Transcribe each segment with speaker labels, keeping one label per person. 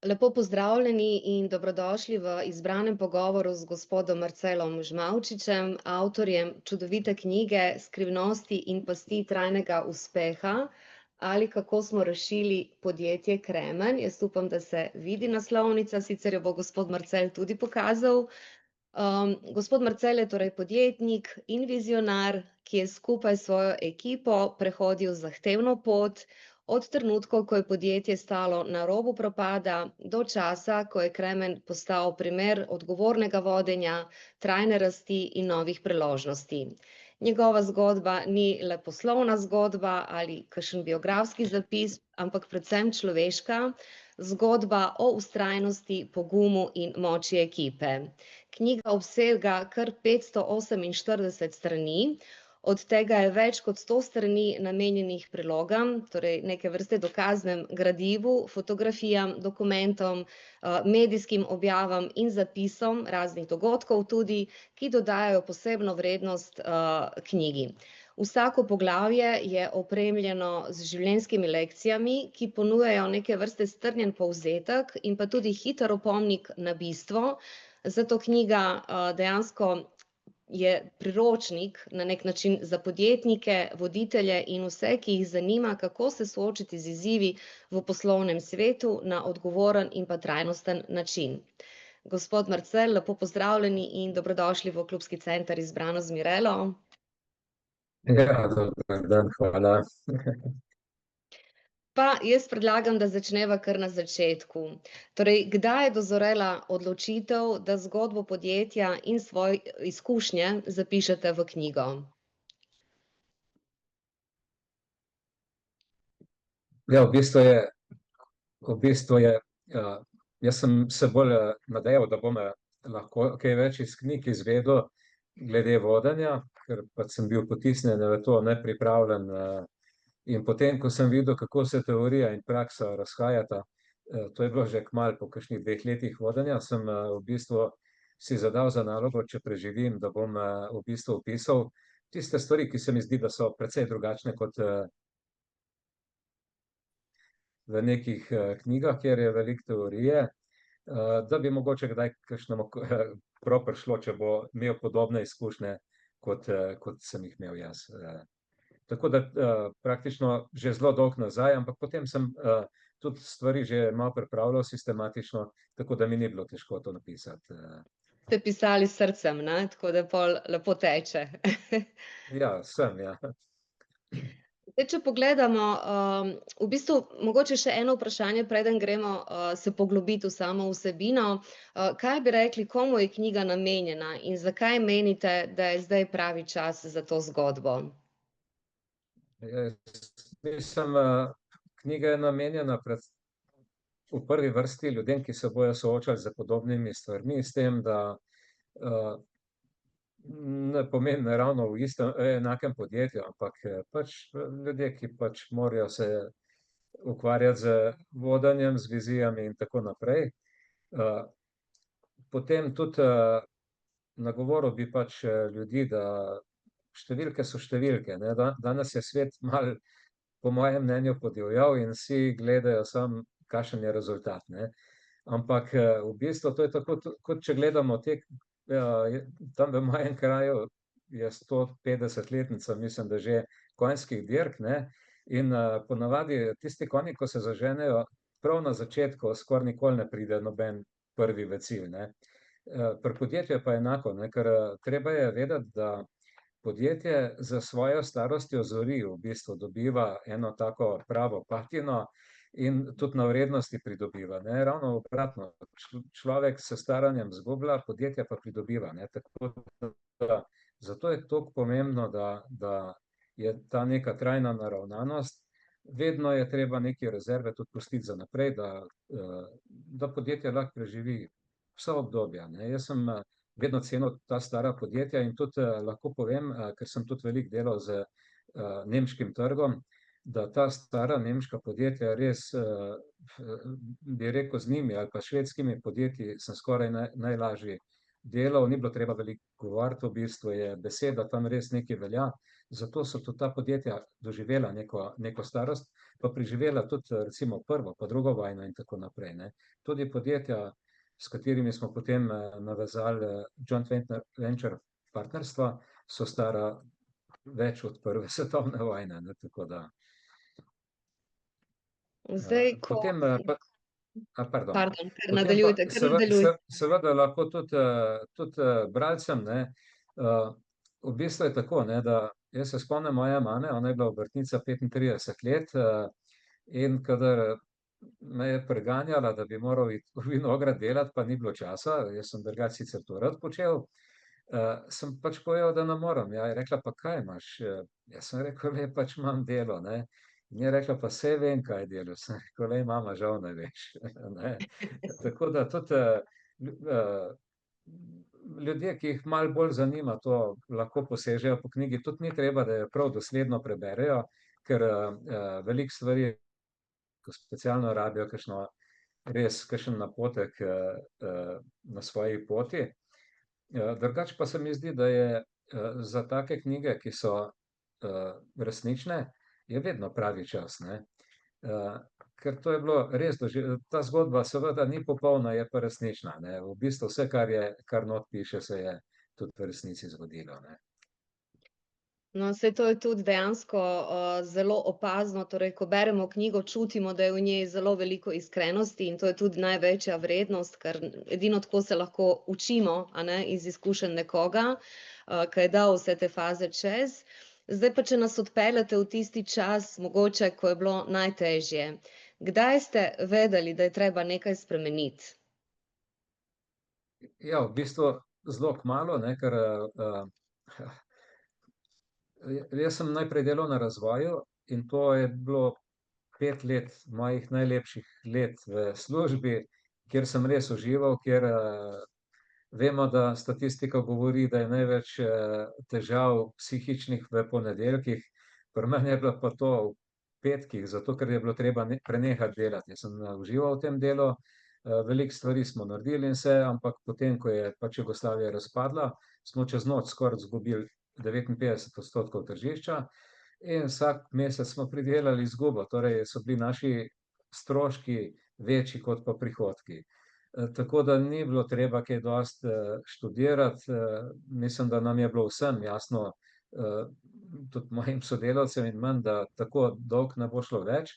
Speaker 1: Lepo pozdravljeni in dobrodošli v izbranem pogovoru z gospodom Marcelom Žmavčičem, avtorjem čudovite knjige Skrivnosti in pasti trajnega uspeha ali kako smo rešili podjetje Kremen. Jaz upam, da se vidi naslovnica, sicer jo bo gospod Marcel tudi pokazal. Gospod Marcel je torej podjetnik in vizionar, ki je skupaj s svojo ekipo prehodil zahtevno pot, od trenutkov, ko je podjetje stalo na robu propada, do časa, ko je Kremen postal primer odgovornega vodenja, trajne rasti in novih priložnosti. Njegova zgodba ni le poslovna zgodba ali kakšen biografski zapis, ampak predvsem človeška zgodba o vztrajnosti, pogumu in moči ekipe. Knjiga obsega kar 548 strani, od tega je več kot 100 strani namenjenih prilogam, torej neke vrste dokaznem gradivu, fotografijam, dokumentom, medijskim objavam in zapisom raznih dogodkov tudi, ki dodajajo posebno vrednost knjigi. Vsako poglavje je opremljeno z življenjskimi lekcijami, ki ponujajo neke vrste strnjen povzetek in pa tudi hiter opomnik na bistvo. Zato knjiga dejansko je priročnik na nek način za podjetnike, voditelje in vse, ki jih zanima, kako se soočiti z izzivi v poslovnem svetu na odgovoren in pa trajnosten način. Gospod Marcel, lepo pozdravljeni in dobrodošli v Klubski center Izbrano z Mirelo.
Speaker 2: Ja, dober dan, hvala.
Speaker 1: Pa jaz predlagam, da začneva kar na začetku. Torej, kdaj je dozorela odločitev, da zgodbo podjetja in svoje izkušnje zapišete v knjigo?
Speaker 2: Ja, jaz sem se bolj nadejal, da bom lahko kaj več iz knjig izvedel glede vodenja, ker pač sem bil potisnjen v to nepripravljen. In potem, ko sem videl, kako se teorija in praksa razhajata, to je bilo že kmalu po kakšnih 2 letih vodenja, sem v bistvu si zadal za nalogo, če preživim, da bom v bistvu opisal tiste stvari, ki se mi zdi, da so precej drugačne kot v nekih knjigah, kjer je veliko teorije, da bi mogoče kdaj kakšnemu prav prišlo, če bo imel podobne izkušnje, kot sem jih imel jaz. Tako da praktično že zelo dolgo nazaj, ampak potem sem tudi stvari že malo pripravljal sistematično, tako da mi ni bilo težko to napisati.
Speaker 1: Ste pisali s srcem, ne? Tako da pol lepo teče.
Speaker 2: Ja, sem, ja.
Speaker 1: Zdaj, če pogledamo, v bistvu mogoče še eno vprašanje, preden gremo se poglobiti v samo vsebino. Kaj bi rekli, komu je knjiga namenjena in zakaj menite, da je zdaj pravi čas za to zgodbo?
Speaker 2: Mislim, knjiga je namenjena v prvi vrsti ljudem, ki se bojo soočali z podobnimi stvarmi, s tem, da ne pomeni ravno v enakem podjetju, ampak pač ljudje, ki pač morajo se ukvarjati z vodenjem, z vizijami in tako naprej. Potem tudi nagovoril bi pač ljudi, da številke so številke, ne. Danes je svet malo, po mojem mnenju, podivjal in vsi gledajo samo, kakšen je rezultat, ne. Ampak v bistvu to je tako, kot če gledamo tam v mojem kraju je 150-letnica, mislim, da že konjskih dirk, ne. In ponavadi tisti konji, ko se zaženejo, prav na začetku skoraj nikoli ne pride noben prvi v cilj, ne. Pri podjetju je pa enako, ne, ker treba je vedeti, da podjetje s svojo starostjo zori, v bistvu dobiva eno tako pravo patino in tudi na vrednosti pridobiva, ne, ravno obratno. Človek s staranjem izgublja, podjetje pa pridobiva, ne, tako da zato je toliko pomembno, da je ta neka trajna naravnanost. Vedno je treba neke rezerve tudi pustiti za naprej, da podjetje lahko preživi vsa obdobja, ne. Jaz sem vedno cenil ta stara podjetja in tudi lahko povem, ker sem tudi veliko delal z nemškim trgom, da ta stara nemška podjetja res, bi rekel, z njimi ali pa švedskimi podjetji sem skoraj najlažje delal, ni bilo treba veliko govoriti, v bistvu je beseda tam res nekaj velja. zato so tudi ta podjetja doživela neko starost, pa preživela tudi recimo prvo, pa drugo vojno in tako naprej, ne. Tudi podjetja, s katerimi smo potem navezali joint venture partnerstva, so stara več od prve svetovne vojne, ne, tako da.
Speaker 1: Zdaj, ko
Speaker 2: Potem pa, pardon.
Speaker 1: pardon,
Speaker 2: Potem pa
Speaker 1: kar nadaljujte.
Speaker 2: seveda lahko tudi bralcem, ne, v bistvu je tako, ne, da jaz se spomnim moje mame, ona je bila obrtnica 35 let, in kadar me je preganjala, da bi moral iti v vinograd delati, pa ni bilo časa, jaz sem drugače sicer to rad počel, sem pač povedal, da ne morem. Ja, je rekla, pa kaj imaš? Jaz sem rekel, le pač imam delo, ne. In je rekla, pa saj vem, kaj je delo. Sem rekel, lej, mama, žal ne veš, ne. Tako da tudi ljudje, ki jih malo bolj zanima to, lahko posežejo po knjigi. Tudi ni treba, da jo prav dosledno preberejo, ker veliko stvari, ko specialno rabijo kakšen napotek na svoji poti. Drugače pa se mi zdi, da je za take knjige, ki so resnične, je vedno pravi čas, ne. Ker to je bilo res ta zgodba seveda ni popolna, je pa resnična, ne. V bistvu vse, kar not piše, se je tudi v resnici zgodilo, ne.
Speaker 1: No, saj to je tudi dejansko zelo opazno, torej ko beremo knjigo, čutimo, da je v njej zelo veliko iskrenosti in to je tudi največja vrednost, ker edino tako se lahko učimo, a ne, iz izkušenj nekoga, ki je dal vse te faze čez. Zdaj pa, če nas odpeljete v tisti čas, mogoče, ko je bilo najtežje. Kdaj ste vedeli, da je treba nekaj spremeniti?
Speaker 2: Ja, v bistvu zelo kmalu, ne, ker jaz sem najprej delal na razvoju in to je bilo 5 let mojih najlepših let v službi, kjer sem res užival, kjer vemo, da statistika govori, da je največ težav psihičnih v ponedeljkih, pri meni je bilo pa to v petkih, zato ker je bilo treba prenehati delati. Jaz sem užival v tem delu, veliko stvari smo naredili in vse, ampak potem, ko je pač Jugoslavija razpadla, smo čez noč skoraj izgubili 59% tržišča in vsak mesec smo pridelali izgubo, torej so bili naši stroški večji kot pa prihodki. Tako da ni bilo treba kaj dosti študirati, mislim, da nam je bilo vsem jasno, tudi mojim sodelavcem in meni, da tako dolgo ne bo šlo več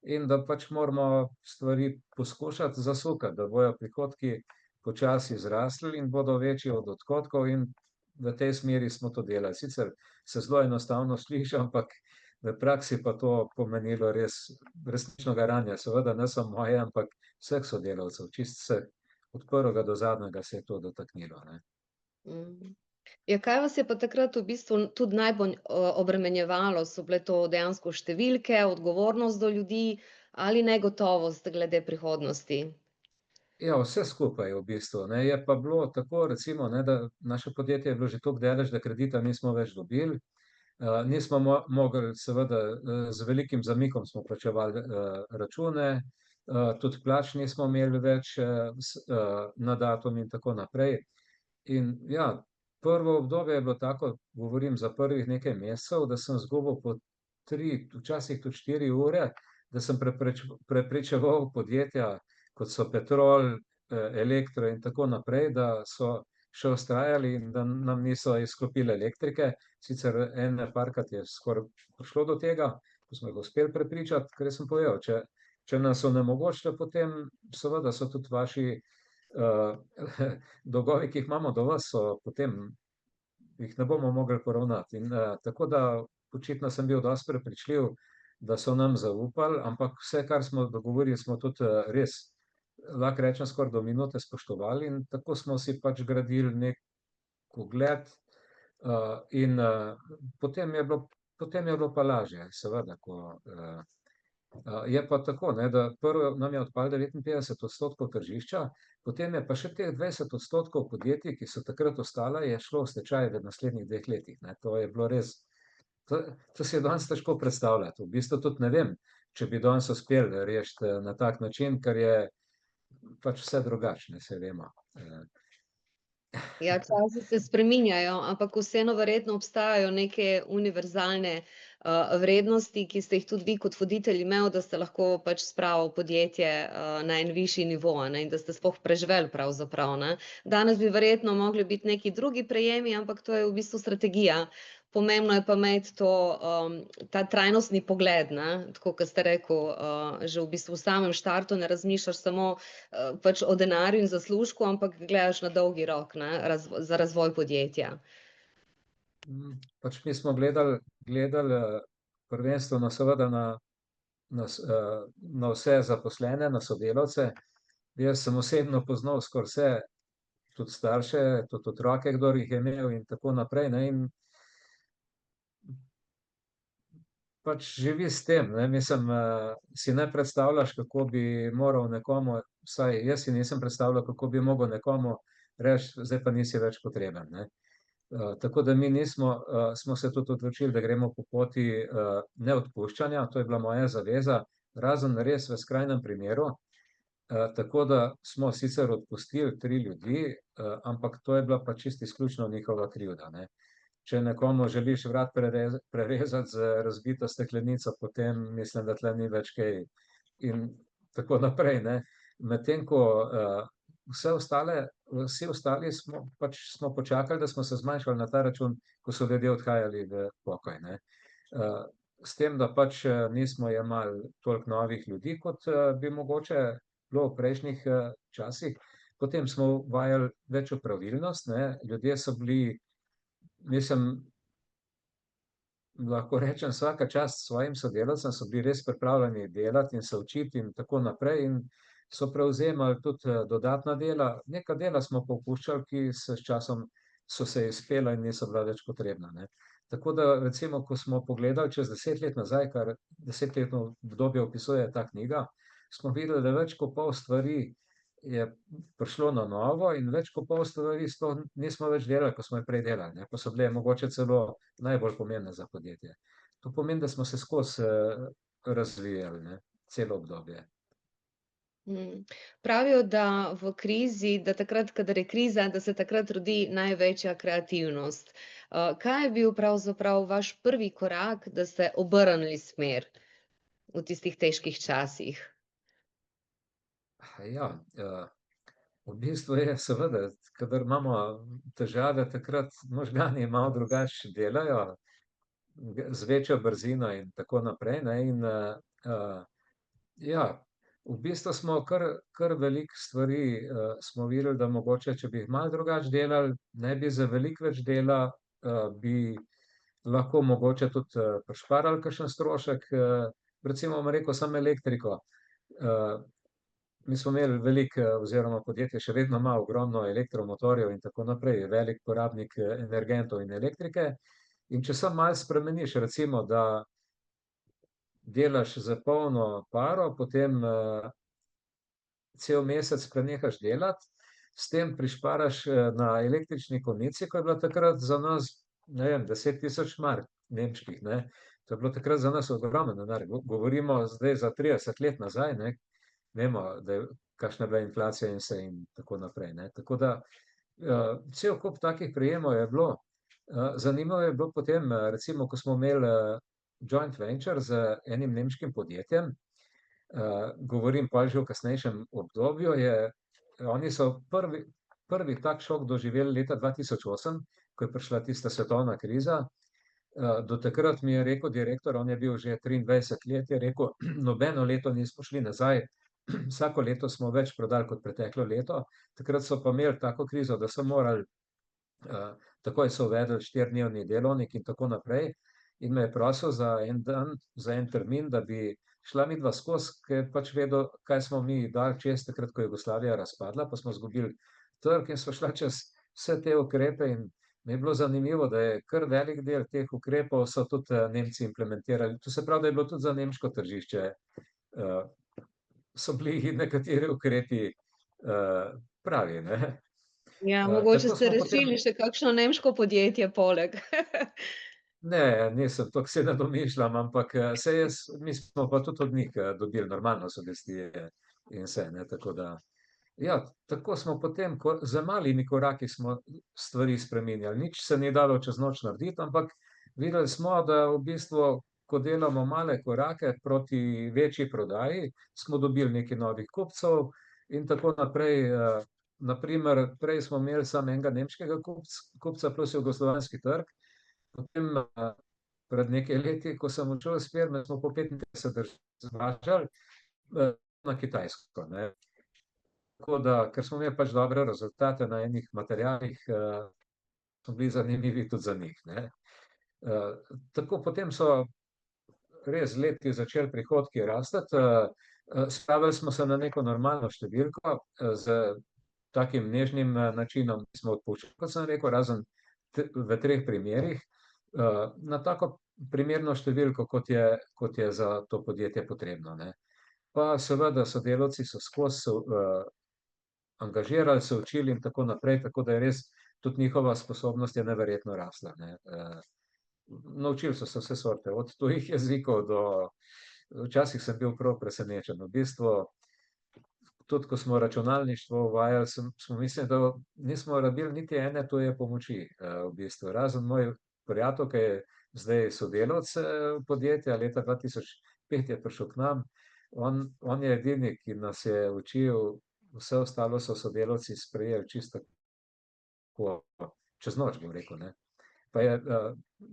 Speaker 2: in da pač moramo stvari poskušati zasukati, da bojo prihodki počasi zrasli in bodo večji od odhodkov in v tej smeri smo to delali. Sicer se zelo enostavno sliši, ampak v praksi pa to pomenilo resnično garanje. Seveda ne samo moje, ampak vseh sodelavcev, čisto vseh, od prvega do zadnjega se je to dotaknilo, ne.
Speaker 1: Mm. Ja, kaj vas je pa takrat v bistvu tudi najbolj obremenjevalo? So bile to dejansko številke, odgovornost do ljudi ali negotovost glede prihodnosti?
Speaker 2: Ja, vse skupaj v bistvu, ne. Je pa bilo tako recimo, ne, da naše podjetje je bilo že toliko daleč, da kredita nismo več dobili. Nismo mogli seveda, z velikim zamikom smo plačevali račune, tudi plač nismo imeli več na datum in tako naprej. In ja, prvo obdobje je bilo tako, govorim za prvih nekaj mesecev, da sem izgubil po 3, včasih tudi 4 ure, da sem prepričeval podjetja, kot so Petrol, Elektro in tako naprej, da so še vztrajali in da nam niso izklopili elektrike. Sicer ene parkrat je skoraj prišlo do tega, ko smo jih uspeli prepričati, ker sem povedal, če nas onemogočite, potem seveda so tudi vaši dolgovi, ki jih imamo do vas, so potem jih ne bomo mogli poravnati. In tako da očitno sem bil dosti prepričljiv, da so nam zaupali, ampak vse, kar smo dogovorili, smo tudi res, lahko rečem, skoraj do minute spoštovali in tako smo si pač gradili neki ugled in potem je bilo pa lažje, seveda, ko je pa tako, ne, da prvo nam je odpadlo 59% tržišča, potem je pa še teh 20% podjetij, ki so takrat ostala, je šlo v stečaj v naslednjih 2 letih, ne. To je bilo res, to si je danes težko predstavljati. V bistvu tudi ne vem, če bi danes uspeli rešiti na tak način, ker je pač vse drugače, ne, saj vemo.
Speaker 1: Ja, časi se spreminjajo, ampak vseeno verjetno obstajajo neke univerzalne, vrednosti, ki ste jih tudi vi kot voditelj imel, da ste lahko pač spravil podjetje, na en višji nivo, a ne, in da ste sploh preživeli pravzaprav, ne. Danes bi verjetno mogli biti neki drugi prejemi, ampak to je v bistvu strategija. Pomembno je pa imeti to, ta trajnostni pogled, ne, tako kot ste rekel, že v bistvu v samem štartu ne razmišljaš samo, pač o denarju in zaslužku, ampak gledaš na dolgi rok, ne, za razvoj podjetja.
Speaker 2: Pač mi smo gledali prvenstveno seveda na vse zaposlene, na sodelavce. Jaz sem osebno poznal skoraj vse, tudi starše, tudi otroke, kdor jih je imel in tako naprej, ne, in pač živi s tem, ne, mislim, si ne predstavljaš, kako bi moral nekomu, vsaj jaz si nisem predstavljal, kako bi mogel nekomu reči: "Zdaj pa nisi več potreben", ne. Tako da mi nismo, smo se tudi odločili, da gremo po poti, neodpuščanja, to je bila moja zaveza, razen res v skrajnem primeru. Tako da smo sicer odpustili 3 ljudi, ampak to je bila pa čisto izključno njihova krivda, ne. Če nekomu želiš vrat prerezati z razbito steklenico, potem mislim, da tule ni več kaj in tako naprej, ne. Medtem ko, vsi ostali smo počakali, da smo se zmanjšali na ta račun, ko so ljudje odhajali v pokoj, ne. S tem, da pač, nismo jemali toliko novih ljudi, kot, bi mogoče bilo v prejšnjih, časih. Potem smo uvajali večjo pravilnost, ne, ljudje so bili, mislim, lahko rečem, vsaka čast svojim sodelavcem, so bili res pripravljeni delati in se učiti in tako naprej in so prevzemali tudi, dodatna dela. Neka dela smo pa opuščali, ki se s časom so se izpela in niso bila več potrebna, ne. Tako da recimo, ko smo pogledali čez 10 let nazaj, kar 10-letno obdobje opisuje ta knjiga, smo videli, da več kot pol stvari je prišlo na novo in več kot pol stvari sploh nismo več delali, ko smo jih prej delali, ne, pa so bile mogoče celo najbolj pomembne za podjetje. To pomeni, da smo se skozi, razvijali, ne, celo obdobje.
Speaker 1: Mm. Pravijo, da v krizi, da takrat, kadar je kriza, da se takrat rodi največja kreativnost. Kaj je bil pravzaprav vaš prvi korak, da ste obrnili smer v tistih težkih časih?
Speaker 2: Ja, v bistvu je seveda, kadar imamo težave, takrat možgani malo drugače delajo, z večjo brzino in tako naprej, ne, in, ja, v bistvu smo kar veliko stvari, smo videli, da mogoče, če bi jih malo drugače delali, ne bi za veliko več dela, bi lahko mogoče tudi, prišparali kakšen strošek, recimo bom rekel samo elektriko. Mi smo imeli veliko, oziroma podjetje še vedno ima ogromno elektromotorjev in tako naprej, je velik porabnik, energentov in elektrike. In če samo malo spremeniš, recimo, da delaš s polno paro, potem, cel mesec prenehaš delati, s tem prišparaš, na električni konici, ko je bila takrat za nas, ne vem, 10 000 mark nemških, ne. To je bilo takrat za nas ogromen denar. Govorimo zdaj za 30 let nazaj, ne. Vemo, da je kakšna je bila inflacija in vse in tako naprej, ne. Tako da, cel kup takih prejemov je bilo. Zanimivo je bilo potem, recimo, ko smo imeli, joint venture z enim nemškim podjetjem, govorim pol že o kasnejšem obdobju, oni so prvi tak šok doživeli leta 2008, ko je prišla tista svetovna kriza. Do takrat mi je rekel direktor, on je bil že 23 let, je rekel: "Nobeno leto nismo šli nazaj, vsako leto smo več prodali kot preteklo leto." Takrat so pa imeli tako krizo, da so morali, takoj so uvedli 4-dnevni delovnik in tako naprej. In me je prosil za en dan, za en termin, da bi šla midva skozi, ker je pač vedel, kaj smo mi dali čez takrat, ko je Jugoslavija razpadla, pa smo izgubili trg in sva šla čez vse te ukrepe in mi je bilo zanimivo, da je kar velik del teh ukrepov so tudi, Nemci implementirali. To se pravi, da je bilo tudi za nemško tržišče, so bili nekateri ukrepi, pravi, ne.
Speaker 1: Ja, mogoče
Speaker 2: Tako
Speaker 1: ste
Speaker 2: smo potem
Speaker 1: rešili še kakšno nemško podjetje poleg.
Speaker 2: ne, nisem, toliko si ne domišljam, ampak, saj mi smo pa tudi od njih, dobili normalno sugestije in vse, ne, tako da. Ja, tako smo potem, z malimi koraki smo stvari spreminjali. Nič se ni dalo čez noč narediti, ampak videli smo, da v bistvu, ko delamo male korake proti večji prodaji, smo dobili nekaj novih kupcev in tako naprej. Naprimer, prej smo imeli samo enega nemškega kupca plus jugoslovanski trg, potem pred nekaj leti, ko sem odšel s firme, smo po 35 zvažali na Kitajsko, ne. Tako da, ker smo imeli pač dobre rezultate na enih materialih, smo bili zanimivi tudi za njih, ne. Tako potem so res z leti začeli prihodki rasteti, spravili smo se na neko normalno številko, s takim nežnim načinom smo odpuščali, kot sem rekel, razen v 3 primerih, na tako primerno številko, kot je za to podjetje potrebno, ne. Pa seveda sodelavci so skozi angažirali, se učili in tako naprej, tako da je res tudi njihova sposobnost je neverjetno rasla, ne. Naučili so se vse sorte, od tujih jezikov do, včasih sem bil prav presenečen. V bistvu, tudi ko smo računalništvo uvajali, smo mislili, da nismo rabili niti ene tuje pomoči, v bistvu, razen moj prijatelj, ki je zdaj sodelavec podjetja, leta 2005 je prišel k nam. On je edini, ki nas je učil, vse ostalo so sodelavci sprejeli čisto tako, čez noč, bom rekel, ne. Pa je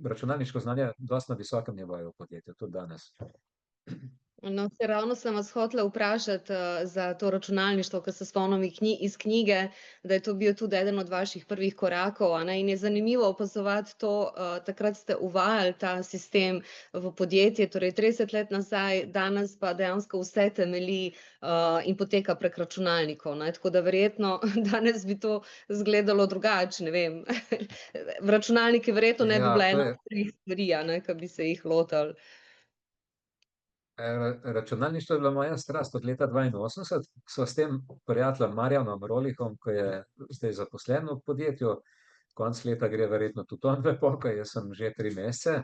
Speaker 2: računalniško znanje dosti na visokem nivoju v podjetju, tudi danes.
Speaker 1: No, saj ravno sem vas hotela vprašati, za to računalništvo, ker se spomnim iz knjige, da je to bil tudi eden od vaših prvih korakov, a ne, in je zanimivo opazovati to, takrat ste uvajali ta sistem v podjetje, torej 30 let nazaj, danes pa dejansko vse temelji, in poteka prek računalnikov, ne, tako da verjetno danes bi to izgledalo drugače, ne vem. Računalniki verjetno ne bi
Speaker 2: Ja,
Speaker 1: bila
Speaker 2: to
Speaker 1: ena
Speaker 2: je,
Speaker 1: od prvih stvari, a ne, ke bi se jih lotili.
Speaker 2: računalništvo je bila moja strast od leta 82, sva s tem prijateljem Marjanom Rolihom, ki je zdaj zaposlen v podjetju, konec leta gre verjetno tudi on v pokoj, jaz sem že 3 mesece.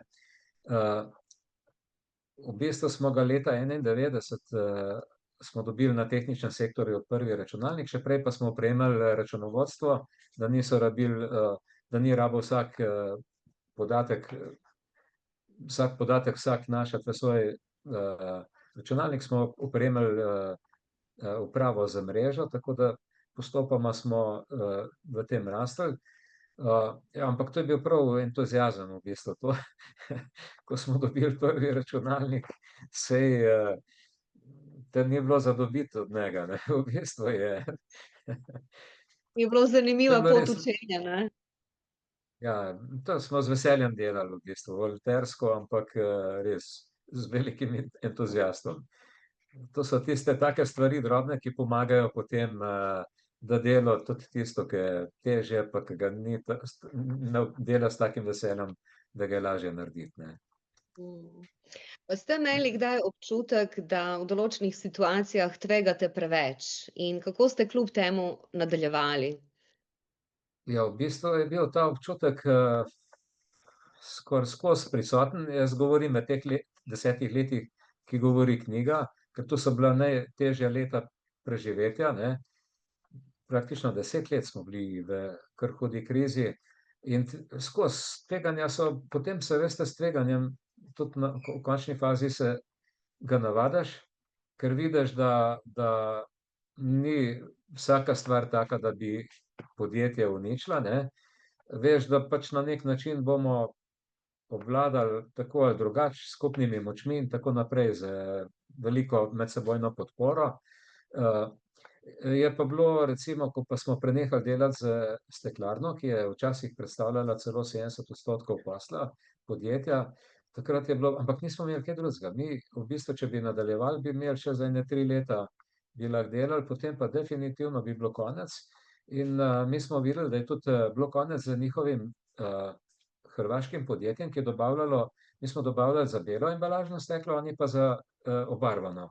Speaker 2: V bistvu smo ga leta 91 smo dobili na tehničnem sektorju prvi računalnik, še prej pa smo opremili računovodstvo, da niso rabili, da ni rabil podatek, vsak podatek vsak vnašati v svoj računalnik, smo opremili upravo z mrežo, tako da postopoma smo v tem rasli. Ja, ampak to je bil prav entuziazem v bistvu, to, ko smo dobili prvi računalnik, saj te ni bilo za dobiti od njega, ne, v bistvu je,
Speaker 1: Je bilo
Speaker 2: to je
Speaker 1: zanimiva
Speaker 2: bilo
Speaker 1: pot
Speaker 2: res,
Speaker 1: učenja, ne?
Speaker 2: ja, to smo z veseljem delali v bistvu, volontersko, ampak res z velikim entuziastom. To so tiste take stvari drobne, ki pomagajo potem, da delo tudi tisto, ki je težje, pa ki ga ni ne dela s takim veseljem, da ga je lažje narediti, ne.
Speaker 1: Mm. Pa ste imeli kdaj občutek, da v določenih situacijah tvegate preveč in kako ste kljub temu nadaljevali?
Speaker 2: Ja, v bistvu je bil ta občutek skoraj skozi prisoten. Jaz govorim o teh 10 letih, ki govori knjiga, ker to so bila najtežja leta preživetja, ne. Praktično 10 let smo bili v kar hudi krizi in skozi tveganja so, potem se, veste, s tveganjem tudi v končni fazi se ga navadiš, ker vidiš, da ni vsaka stvar taka, da bi podjetje uničila, ne. Veš, da pač na neki način bomo obvladali tako ali drugače s skupnimi močmi in tako naprej, z veliko medsebojno podporo. Je pa bilo recimo, ko pa smo prenehali delati s steklarno, ki je včasih predstavljala celo 70% posla podjetja, takrat je bilo, ampak nismo imeli kaj drugega. Mi v bistvu, če bi nadaljevali, bi imeli še za ene 3 leta, bi lahko delali, potem pa definitivno bi bilo konec. In mi smo videli, da je tudi bilo konec z njihovim hrvaškim podjetjem, ki je dobavljalo, mi smo dobavljali za belo embalažno steklo, oni pa za obarvano.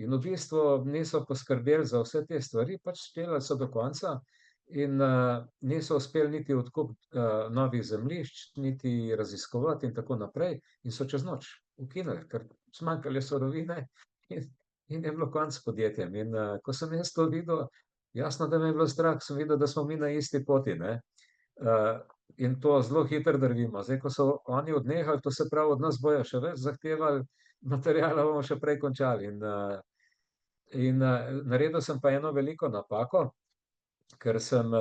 Speaker 2: In v bistvu niso poskrbeli za vse te stvari, pač delali so do konca in niso uspeli niti odkupiti novih zemljišč, niti raziskovati in tako naprej, in so čez noč ukinili, ker zmanjkalo je surovine in, in je bilo konec s podjetjem. In ko sem jaz to videl, Jasno, da me je bilo strah, sem videl, da smo mi na isti poti, ne. Uh, in to zelo hitro drvimo. Zdaj, ko so oni odnehali, to se pravi, od nas bojo še več zahtevali, materiala bomo še prej končali. Naredil sem pa eno veliko napako, ker sem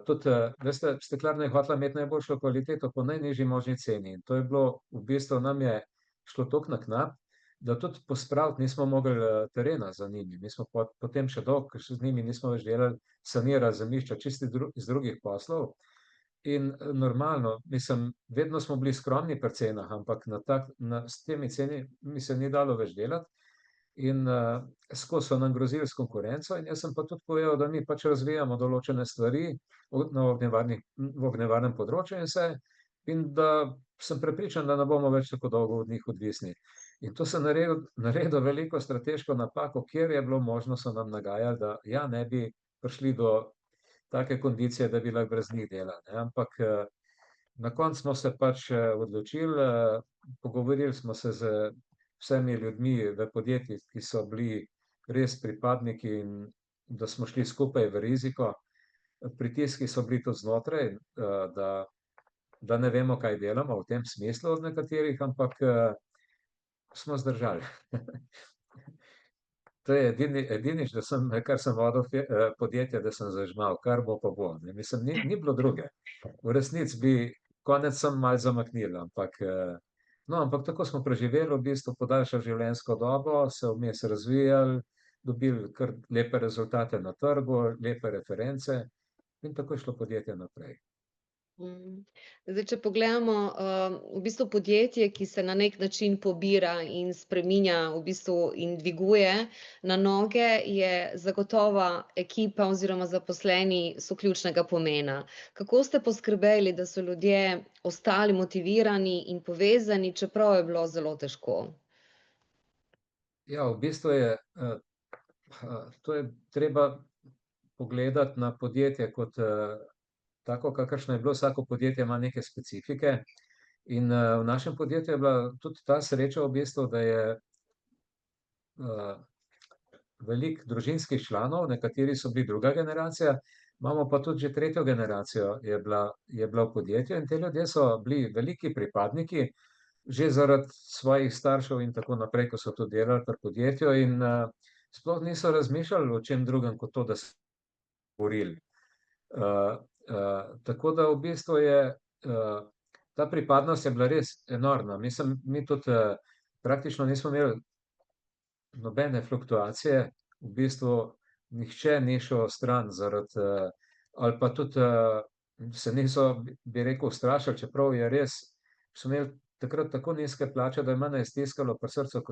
Speaker 2: tudi, veste, steklarna je hotela imeti najboljšo kvaliteto po najnižji možni ceni. In to je bilo, v bistvu nam je šlo toliko na knap, da tudi pospraviti nismo mogli terena za njimi. Mi smo potem še dolgo, ker še z njimi nismo več delali, sanirali zemljišča čisti iz drugih poslov. In normalno, mislim, vedno smo bili skromni pri cenah, ampak s temi ceni mi se ni dalo več delati. In skozi so nam grozili s konkurenco, in jaz sem pa tudi povedal, da mi pač razvijamo določene stvari na ognjevarnem področju in da sem prepričan, da ne bomo več tako dolgo od njih odvisni. In to sem naredil veliko strateško napako, kjer je bilo možno, so nam nagajali, da ja, ne bi prišli do take kondicije, da bi lahko brez njih delali, ne. Ampak na koncu smo se pač odločili, pogovorili smo se z vsemi ljudmi v podjetjih, ki so bili res pripadniki in da smo šli skupaj v riziko. Pritiski so bili tudi znotraj, da ne vemo, kaj delamo v tem smislu od nekaterih, ampak smo zdržali. To je edinič, kar sem vodil podjetje, da sem zažmal, kar bo pa bo, ne. Mislim, ni bilo druge. V resnici bi konec sem malo zamaknili, ampak no, ampak tako smo preživeli, v bistvu podaljšali življenjsko dobo, se vmes razvijali, dobili kar lepe rezultate na trgu, lepe reference in tako je šlo podjetje naprej.
Speaker 1: Mm. Zdaj, če pogledamo, v bistvu podjetje, ki se na neki način pobira in spreminja v bistvu in dviguje na noge, je zagotovo ekipa oziroma zaposleni so ključnega pomena. Kako ste poskrbeli, da so ljudje ostali motivirani in povezani, čeprav je bilo zelo težko?
Speaker 2: Ja, v bistvu je to je treba pogledati na podjetje kot tako, kakršno je bilo. Vsako podjetje ima neke specifike in v našem podjetju je bila tudi ta sreča v bistvu, da je veliko družinskih članov, nekateri so bili druga generacija, imamo pa tudi že tretjo generacijo je bila v podjetju in ti ljudje so bili veliki pripadniki, že zaradi svojih staršev in tako naprej, ko so to delali pri podjetju in sploh niso razmišljali o čem drugem kot to, da se borili. Tako da v bistvu je ta pripadnost je bila res enormna. Mislim, mi tudi praktično nismo imeli nobene fluktuacije, v bistvu nihče ni šel stran zaradi ali pa tudi se niso, bi rekel, ustrašili, čeprav je res, so imeli takrat tako nizke plače, da je mene je stiskalo pri srcu,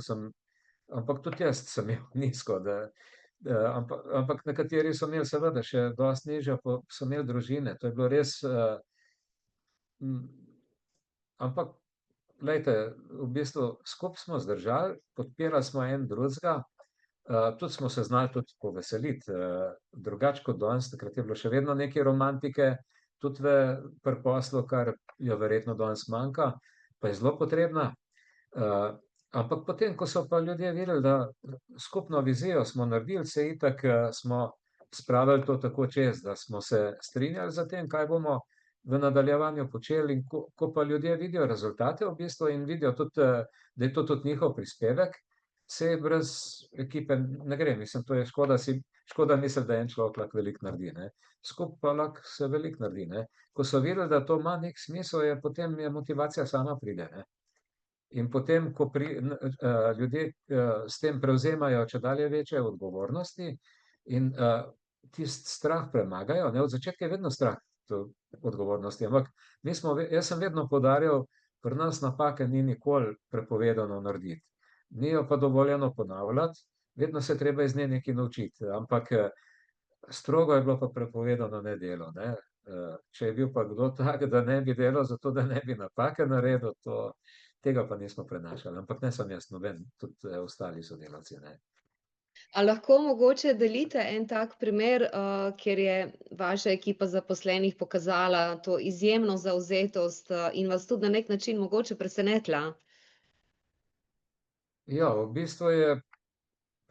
Speaker 2: ampak tudi jaz sem imel nizko, ampak nekateri so imeli seveda še dosti nižjo, so imeli družine, to je bilo res, ampak glejte, v bistvu skupaj smo zdržali, podpirali smo en drugega, tudi smo se znali tudi poveseliti, drugače kot danes, takrat je bilo še vedno nekaj romantike, tudi pri poslu, kar jo verjetno danes manjka, pa je zelo potrebna. Ampak potem, ko so pa ljudje videli, da skupno vizijo smo naredili, se itak smo spravili to tako čez, da smo se strinjali za tem, kaj bomo v nadaljevanju počeli, in ko pa ljudje vidijo rezultate v bistvu in vidijo tudi, da je to tudi njihov prispevek, se brez ekipe ne gre. Mislim, to je škoda misliti, da en človek lahko veliko naredi, ne. Skupaj pa lahko se veliko naredi, ne. Ko so videli, da to ima neki smisel, potem je motivacija sama pride, ne. In potem, ko ljudje s tem prevzemajo čedalje večje odgovornosti in tisti strah premagajo, ne, od začetka je vedno strah odgovornosti, ampak jaz sem vedno poudarjal, pri nas napake ni nikoli prepovedano narediti. Ni jo pa dovoljeno ponavljati, vedno se treba iz nje nekaj naučiti, ampak strogo je bilo pa prepovedano nedelo, ne. Če je bil pa kdo tak, da ne bi delal zato, da ne bi napake naredil, tega pa nismo prenašali, ampak ne samo jaz, noben, tudi ostali sodelavci, ne.
Speaker 1: A lahko mogoče delite en tak primer, kjer je vaša ekipa zaposlenih pokazala to izjemno zavzetost, in vas tudi na neki način mogoče presenetila?
Speaker 2: Ja, v bistvu je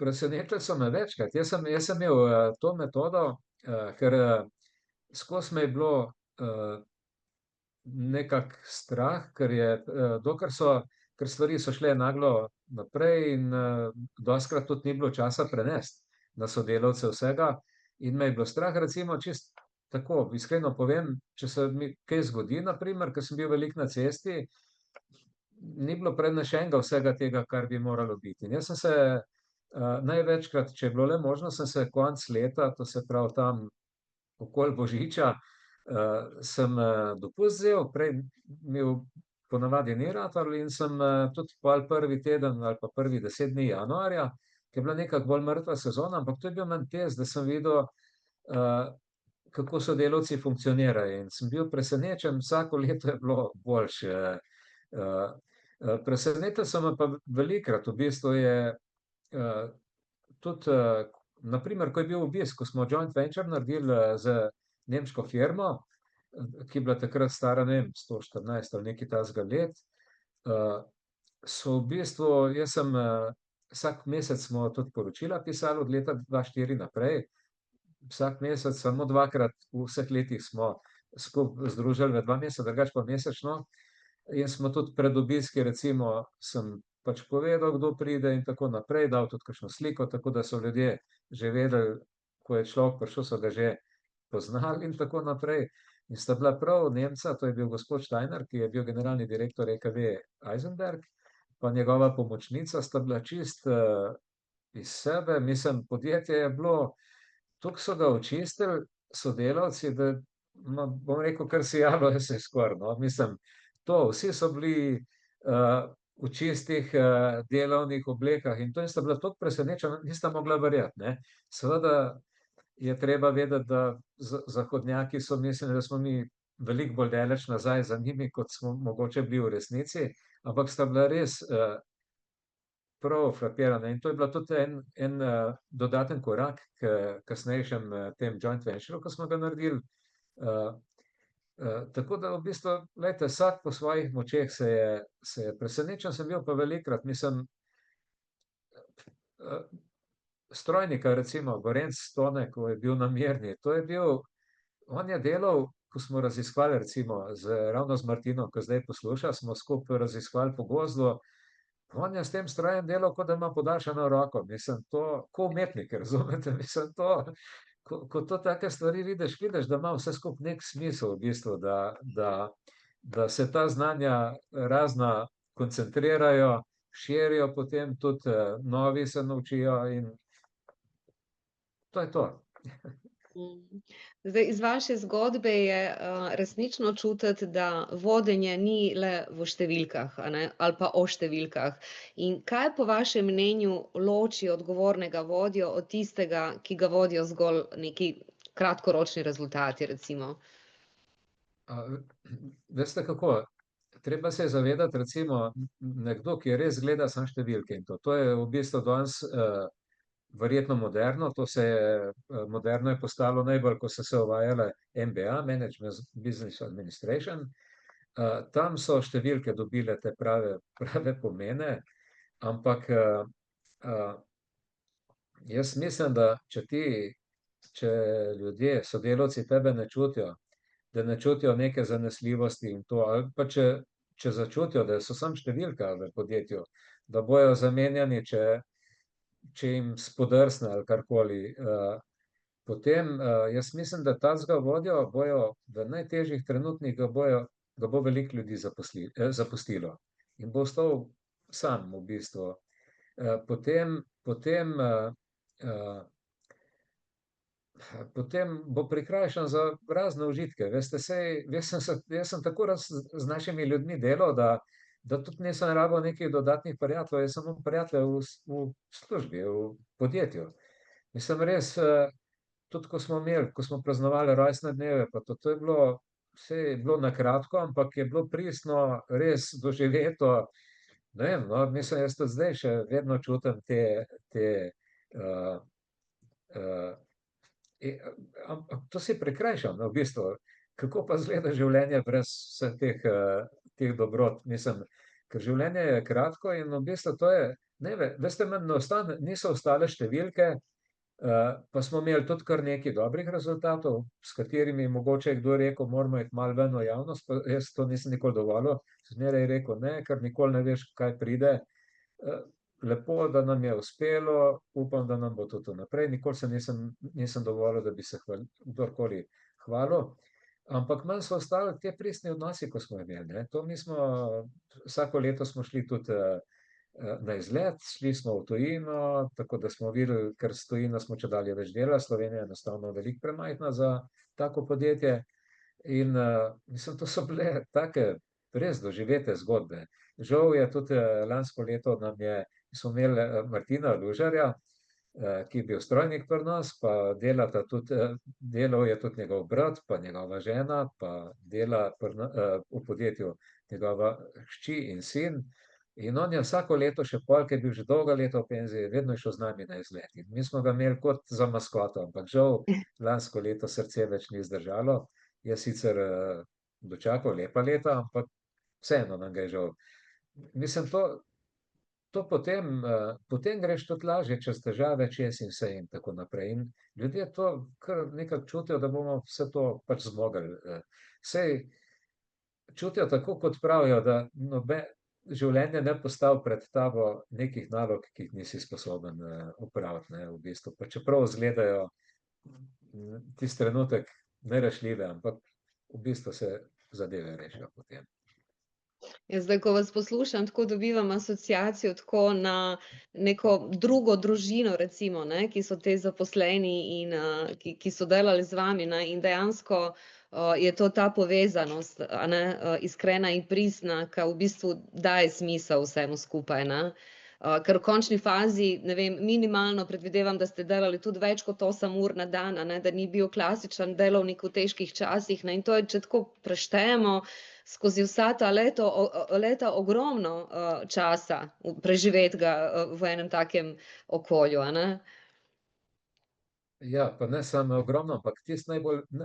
Speaker 2: presenetili so me večkrat. Jaz sem imel to metodo, ker skozi me je bilo nekako strah, ker stvari so šle naglo naprej in dostikrat tudi ni bilo časa prenesti na sodelavce vsega. In me je bilo strah, recimo, čisto tako, iskreno povem, če se mi kaj zgodi, na primer, ker sem bil veliko na cesti, ni bilo prenešenega vsega tega, kar bi moralo biti. In jaz sem se največkrat, če je bilo le možno, sem se konec leta, to se pravi tam okoli Božiča, sem dopust vzel, prej mi ponavadi ni ratalo in sem tudi pol prvi teden ali pa prvih 10 dni januarja, ki je bila nekako bolj mrtva sezona, ampak to je bil meni test, da sem videl, kako sodelavci funkcionirajo in sem bil presenečen, vsako leto je bilo boljše. Presenetili so me pa velikokrat, v bistvu je tudi, na primer, ko je bil obisk, ko smo joint venture naredili z nemško firmo, ki je bila takrat stara, ne vem, 114 ali nekaj takega let, so v bistvu, vsak mesec smo tudi poročila pisali od leta 2004 naprej, vsak mesec, samo dvakrat v vseh letih smo skupaj združili v 2 meseca, drugače pa mesečno. In smo tudi pred obiski, recimo, sem pač povedal, kdo pride in tako naprej, dal tudi kakšno sliko, tako da so ljudje že vedeli, ko je človek prišel, so ga že poznali in tako naprej. In sta bila prav Nemca, to je bil gospod Steiner, ki je bil generalni direktor EKV Eisenberg, pa njegova pomočnica sta bila čist iz sebe. Mislim, podjetje je bilo, toliko so ga očistili sodelavci, da bom rekel, kar sijalo je se skoraj, no. Mislim, vsi so bili v čistih delovnih oblekah in to in sta bila toliko presenečena, nista mogla verjeti, ne. Seveda je treba vedeti, da zahodnjaki so mislili, da smo mi veliko bolj daleč nazaj za njimi, kot smo mogoče bili v resnici, ampak sta bila res prav frapirana in to je bila tudi en dodaten korak k kasnejšem tem joint venture, ko smo ga naredili. Tako da v bistvu, glejte, vsak po svojih močeh se je presenečen sem bil pa velikokrat, mislim, strojnika, recimo, Gorenc Stone, ko je bil na Mirni, on je delal, ko smo raziskovali, recimo, ravno z Martinom, ko zdaj posluša, smo skupaj raziskovali po gozdu, on je s tem strojem delal, kot da ima podaljšano roko, mislim, to, ko umetnik, razumete, mislim, ko to take stvari vidiš, da ima vse skupaj nek smisel, v bistvu, da se ta znanja razna koncentrirajo, širijo, potem tudi novi se naučijo in to je to.
Speaker 1: Zdaj, iz vaše zgodbe je resnično čutiti, da vodenje ni le v številkah, a ne, ali pa o številkah. In kaj po vašem mnenju loči odgovornega vodjo od tistega, ki ga vodijo zgolj neki kratkoročni rezultati, recimo?
Speaker 2: Veste kako, treba se je zavedati, recimo, nekdo, ki res gleda samo številke in to je v bistvu danes verjetno moderno, moderno je postalo najbolj, ko so se uvajale MBA, Management Business Administration. Tam so številke dobile te prave pomene, ampak jaz mislim, da če ljudje, sodelavci tebe ne čutijo, da ne čutijo neke zanesljivosti in to, ali pa če začutijo, da so samo številka v podjetju, da bojo zamenjani, če jim spodrsne ali karkoli, potem jaz mislim, da takega vodjo bojo v najtežjih trenutkih, ga bo veliko ljudi zapustilo in bo ostal sam v bistvu. Potem bo prikrajšan za razne užitke. Veste, jaz sem tako z našimi ljudmi delal, da tudi nisem rabil nekih dodatnih prijateljev, jaz sem imel prijatelje v službi, v podjetju. Mislim, res, tudi ko smo praznovali rojstne dneve, pa to je bilo, vse je bilo na kratko, ampak je bilo pristno, res doživeto. Ne vem, no, mislim, jaz tudi zdaj še vedno čutim ampak to si prikrajšam, no, v bistvu. Kako pa izgleda življenje brez vseh teh dobrot, mislim, ker življenje je kratko in v bistvu to je ne veste, meni niso ostale številke, pa smo imeli tudi kar nekaj dobrih rezultatov, s katerimi mogoče je kdo rekel, moramo iti malo ven v javnost, pa jaz to nisem nikoli dovolil, zmeraj rekel ne, ker nikoli ne veš, kaj pride. Lepo, da nam je uspelo, upam, da nam bo tudi naprej. Nikoli se nisem dovolil, da bi se kdorkoli hvalil. Ampak manj so ostali te pristni odnosi, ko smo imeli. Ne. To mi smo, vsako leto smo šli tudi na izlet, šli smo v tujino, tako da smo videli, ker s tujino smo čedalje več delali, Slovenija je enostavno veliko premajhna za tako podjetje. In mislim, to so bile take res doživete zgodbe. Žal je tudi lansko leto smo imeli Martina Lužarja, ki je bil strojnik pri nas, pa delal je tudi njegov brat, pa njegova žena, pa dela v podjetju njegova hči in sin. In on je vsako leto, še pol, ki je bil že dolga leta v penziji, vedno je šel z nami na izlet. In mi smo ga imeli kot za maskoto, ampak žal lansko leto srce več ni zdržalo. Je sicer dočakal lepa leta, ampak vseeno nam ga je žal. Mislim, to potem greš tudi lažje čez težave, čez in vse in tako naprej. In ljudje to kar nekako čutijo, da bomo vse to pač zmogli. Sej čutijo tako, kot pravijo, da življenje ne postavi pred tabo nekih nalog, ki jih nisi sposoben opraviti, ne, v bistvu. Pa čeprav izgledajo tisti trenutek nerešljive, ampak v bistvu se zadeve rešijo potem.
Speaker 1: Ja, zdaj, ko vas poslušam, tako dobivam asociacijo tako na neko drugo družino, recimo, ne, ki so te zaposleni in ki so delali z vami, ne, in dejansko je to ta povezanost, a ne, iskrena in pristna, ki v bistvu daje smisel vsemu skupaj, ne. Ker v končni fazi, ne vem, minimalno predvidevam, da ste delali tudi več kot 8 ur na dan, a ne, da ni bil klasičen delovnik v težkih časih, ne, in to je, če tako preštejemo, skozi vsa ta leta ogromno časa preživetega v enem takem okolju, a ne?
Speaker 2: Ja, pa ne samo ogromno, ampak tisti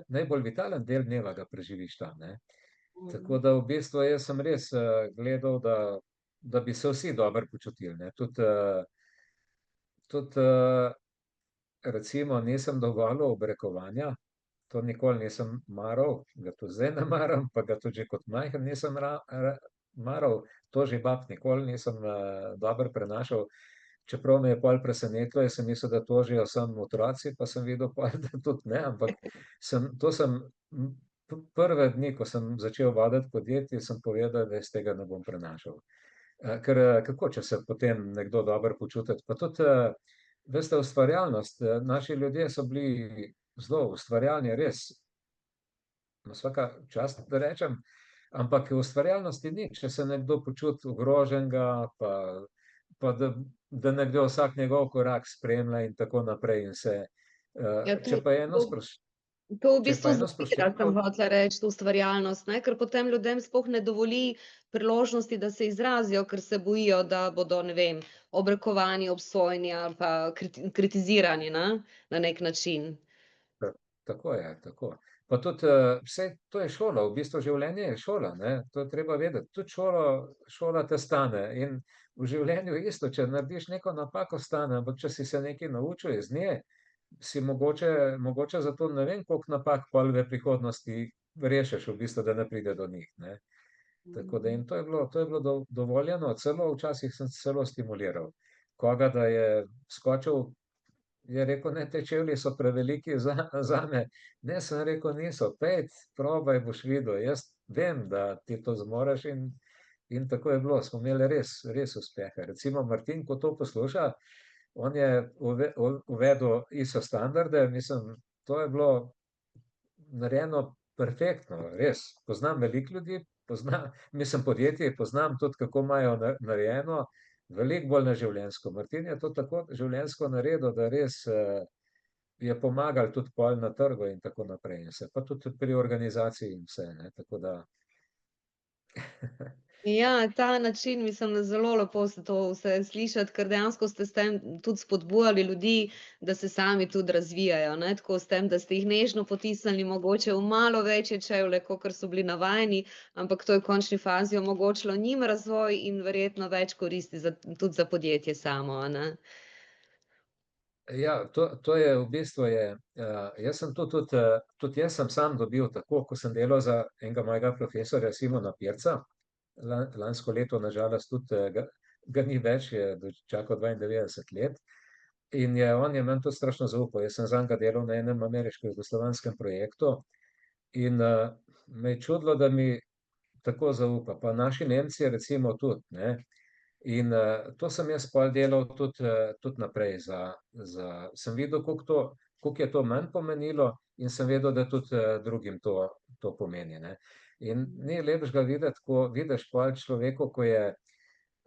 Speaker 2: najbolj vitalen del dneva ga preživiš tam, ne. Tako da v bistvu jaz sem res gledal, da bi se vsi dobro počutili, ne. Tudi recimo nisem dovolil obrekovanja, to nikoli nisem maral, ga tudi zdaj ne maram, pa ga tudi že kot majhen nisem maral, to že bab nikoli nisem dobro prenašal, čeprav me je pol presenetilo, jaz sem mislil, da tožijo samo otroci, pa sem videl pol, da tudi ne, ampak to sem prve dni, ko sem začel voditi podjetje, sem povedal, da jaz tega ne bom prenašal. Ker kako, če se potem nekdo dobro počuti, pa tudi veste, ustvarjalnost, naši ljudje so bili zelo ustvarjalni, res, vsaka čast, da rečem, ampak ustvarjalnosti ni, če se nekdo počuti ogroženega, pa da nekdo vsak njegov korak spremlja in tako naprej in se,
Speaker 1: Ja,
Speaker 2: če pa je eno
Speaker 1: to v
Speaker 2: če je
Speaker 1: bistvu
Speaker 2: pa eno
Speaker 1: zavira, sem
Speaker 2: sproščeno,
Speaker 1: hotela reči, to ustvarjalnost, ne, ker potem ljudem sploh ne dovoli priložnosti, da se izrazijo, ker se bojijo, da bodo, ne vem, obrekovani, obsojeni ali pa kritizirani, ne, na neki način.
Speaker 2: tako je, tako. Pa tudi vse to je šola, v bistvu življenje je šola, ne, to je treba vedeti. Tudi šola te stane in v življenju isto, če narediš neko napako, stane, ampak če si se nekaj naučil iz nje, si mogoče zato ne vem koliko napak pol v prihodnosti rešiš v bistvu, da ne pride do njih, ne. Tako da in to je bilo dovoljeno, celo včasih sem celo stimuliral koga, da je skočil, je rekel, ne, te čevlji so preveliki zame. Ne, sem rekel, niso, pojdi, probaj, boš videl, jaz vem, da ti to zmoreš in tako je bilo, smo imeli res uspehe. Recimo Martin, ko to posluša, on je uvedel ISO standarde, mislim, to je bilo narejeno perfektno, res. Poznam veliko ljudi, mislim podjetje, poznam tudi, kako imajo narejeno, veliko bolj neživljenjsko. Martin je to tako življenjsko naredil, da res je pomagal tudi pol na trgu in tako naprej. In se, pa tudi pri organizaciji in vse, ne, tako da.
Speaker 1: Ja, ta način mislim, da zelo lepo se to vse slišati, ker dejansko ste s tem tudi spodbujali ljudi, da se sami tudi razvijajo, ne, tako s tem, da ste jih nežno potisnili mogoče v malo večje čevlje, kakor so bili navajeni, ampak to je v končni fazi omogočilo njim razvoj in verjetno več koristi za tudi za podjetje samo, a ne?
Speaker 2: Ja, to je v bistvu je, jaz sem to tudi, tudi jaz sem sam dobil tako, ko sem delal za enega mojega profesorja Simona Pirca, lansko leto na žalost tudi, ga ni več, je dočakal 92 let in on je meni tudi strašno zaupal. Jaz sem zanj delal na enem ameriško-jugoslovanskem projektu in, me je čudilo, da mi tako zaupa, pa naši Nemci recimo tudi, ne. In, to sem jaz pol delal tudi, tudi naprej sem videl, koliko je to meni pomenilo in sem vedel, da tudi, drugim to pomeni, ne. In ni lepšega videti, ko vidiš pol človeku, ko je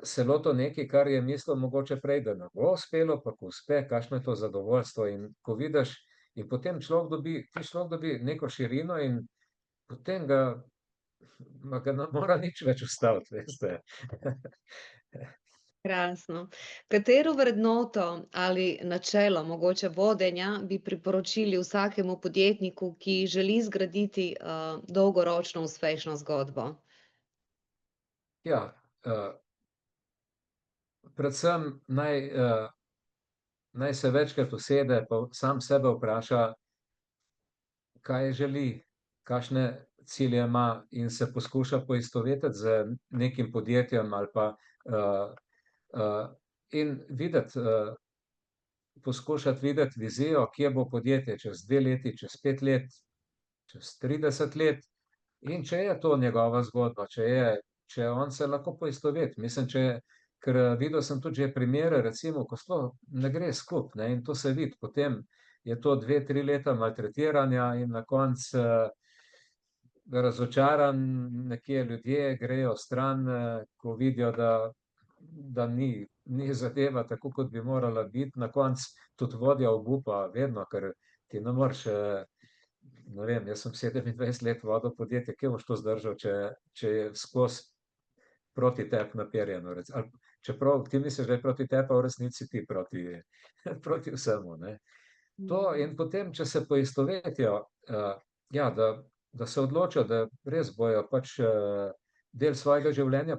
Speaker 2: se lotil nekaj, kar je mislil mogoče prej, da ne bo uspelo, pa ko uspe, kakšno je to zadovoljstvo in ko vidiš in potem človek dobi neko širino in potem ga ne mora nič več ustaviti, veste.
Speaker 1: Krasno. Katero vrednoto ali načelo mogoče vodenja bi priporočili vsakemu podjetniku, ki želi zgraditi, dolgoročno uspešno zgodbo?
Speaker 2: Ja, predvsem naj se večkrat usede pa sam sebe vpraša, kaj želi, kakšne cilje ima in se poskuša poistovetiti z nekim podjetjem ali pa, in videti, poskušati videti vizijo, kje bo podjetje čez 2 leti, čez 5 let, čez 30 let. In če je to njegova zgodba, če on se lahko poistoveti, mislim, ker videl sem tudi že primere, recimo, ko sploh ne gre skupaj, ne, in to se vidi, potem je to 2, 3 leta maltretiranja in na koncu, razočaran nekje ljudje grejo stran, ko vidijo, da ni zadeva tako, kot bi morala biti, na koncu tudi vodja obupa vedno, ker ti ne moreš, ne vem, jaz sem 27 let vodil podjetje, kje boš to zdržal, če je skozi proti tebi naperjeno, ali čeprav ti misliš, da je proti tebi, pa v resnici ti proti proti vsemu, ne. To in potem, če se poistovetijo, ja, da se odločijo, da res bojo pač, del svojega življenja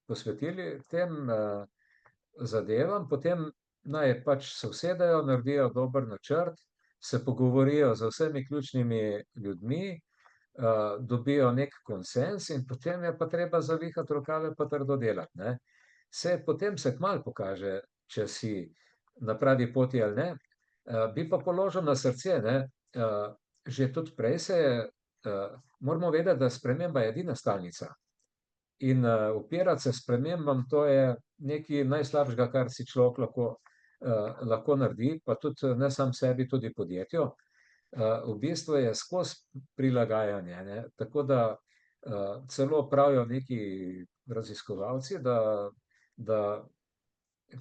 Speaker 2: posvetili tem, zadevam, potem naj pač se usedejo, naredijo dober načrt, se pogovorijo z vsemi ključnimi ljudmi, dobijo neki konsenz in potem je pa treba zavihati rokave pa trdo delati, ne. Potem se kmalu pokaže, če si na pravi poti ali ne. Bi pa položil na srce, ne, že tudi prej se je, moramo vedeti, da sprememba je edina stalnica. In, upirati se spremembam, to je nekaj najslabšega, kar si človek lahko naredi, pa tudi ne samo sebi, tudi podjetju. V bistvu je skozi prilagajanje, ne, tako da, celo pravijo neki raziskovalci, da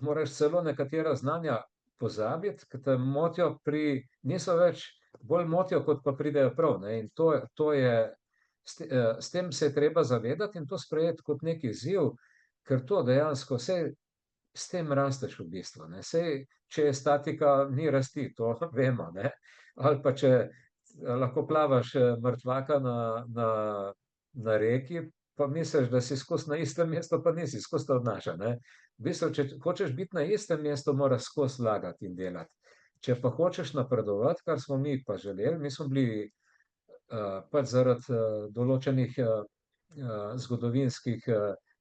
Speaker 2: moraš celo nekatera znanja pozabiti, ke te motijo niso več, bolj motijo, kot pa pridejo prav, ne, in to je s tem se je treba zavedati in to sprejeti kot neki izziv, ker to dejansko, saj s tem rasteš v bistvu, ne, saj če je statika, ni rasti, to vemo, ne. Ali pa če lahko plavaš, mrtvaka na reki, pa misliš, da si skozi na istem mestu, pa nisi, skozi te odnaša, ne. V bistvu, če hočeš biti na istem mestu, moraš skozi vlagati in delati. Če pa hočeš napredovati, kar smo mi pa želeli, mi smo bili, pač zaradi, določenih, zgodovinskih,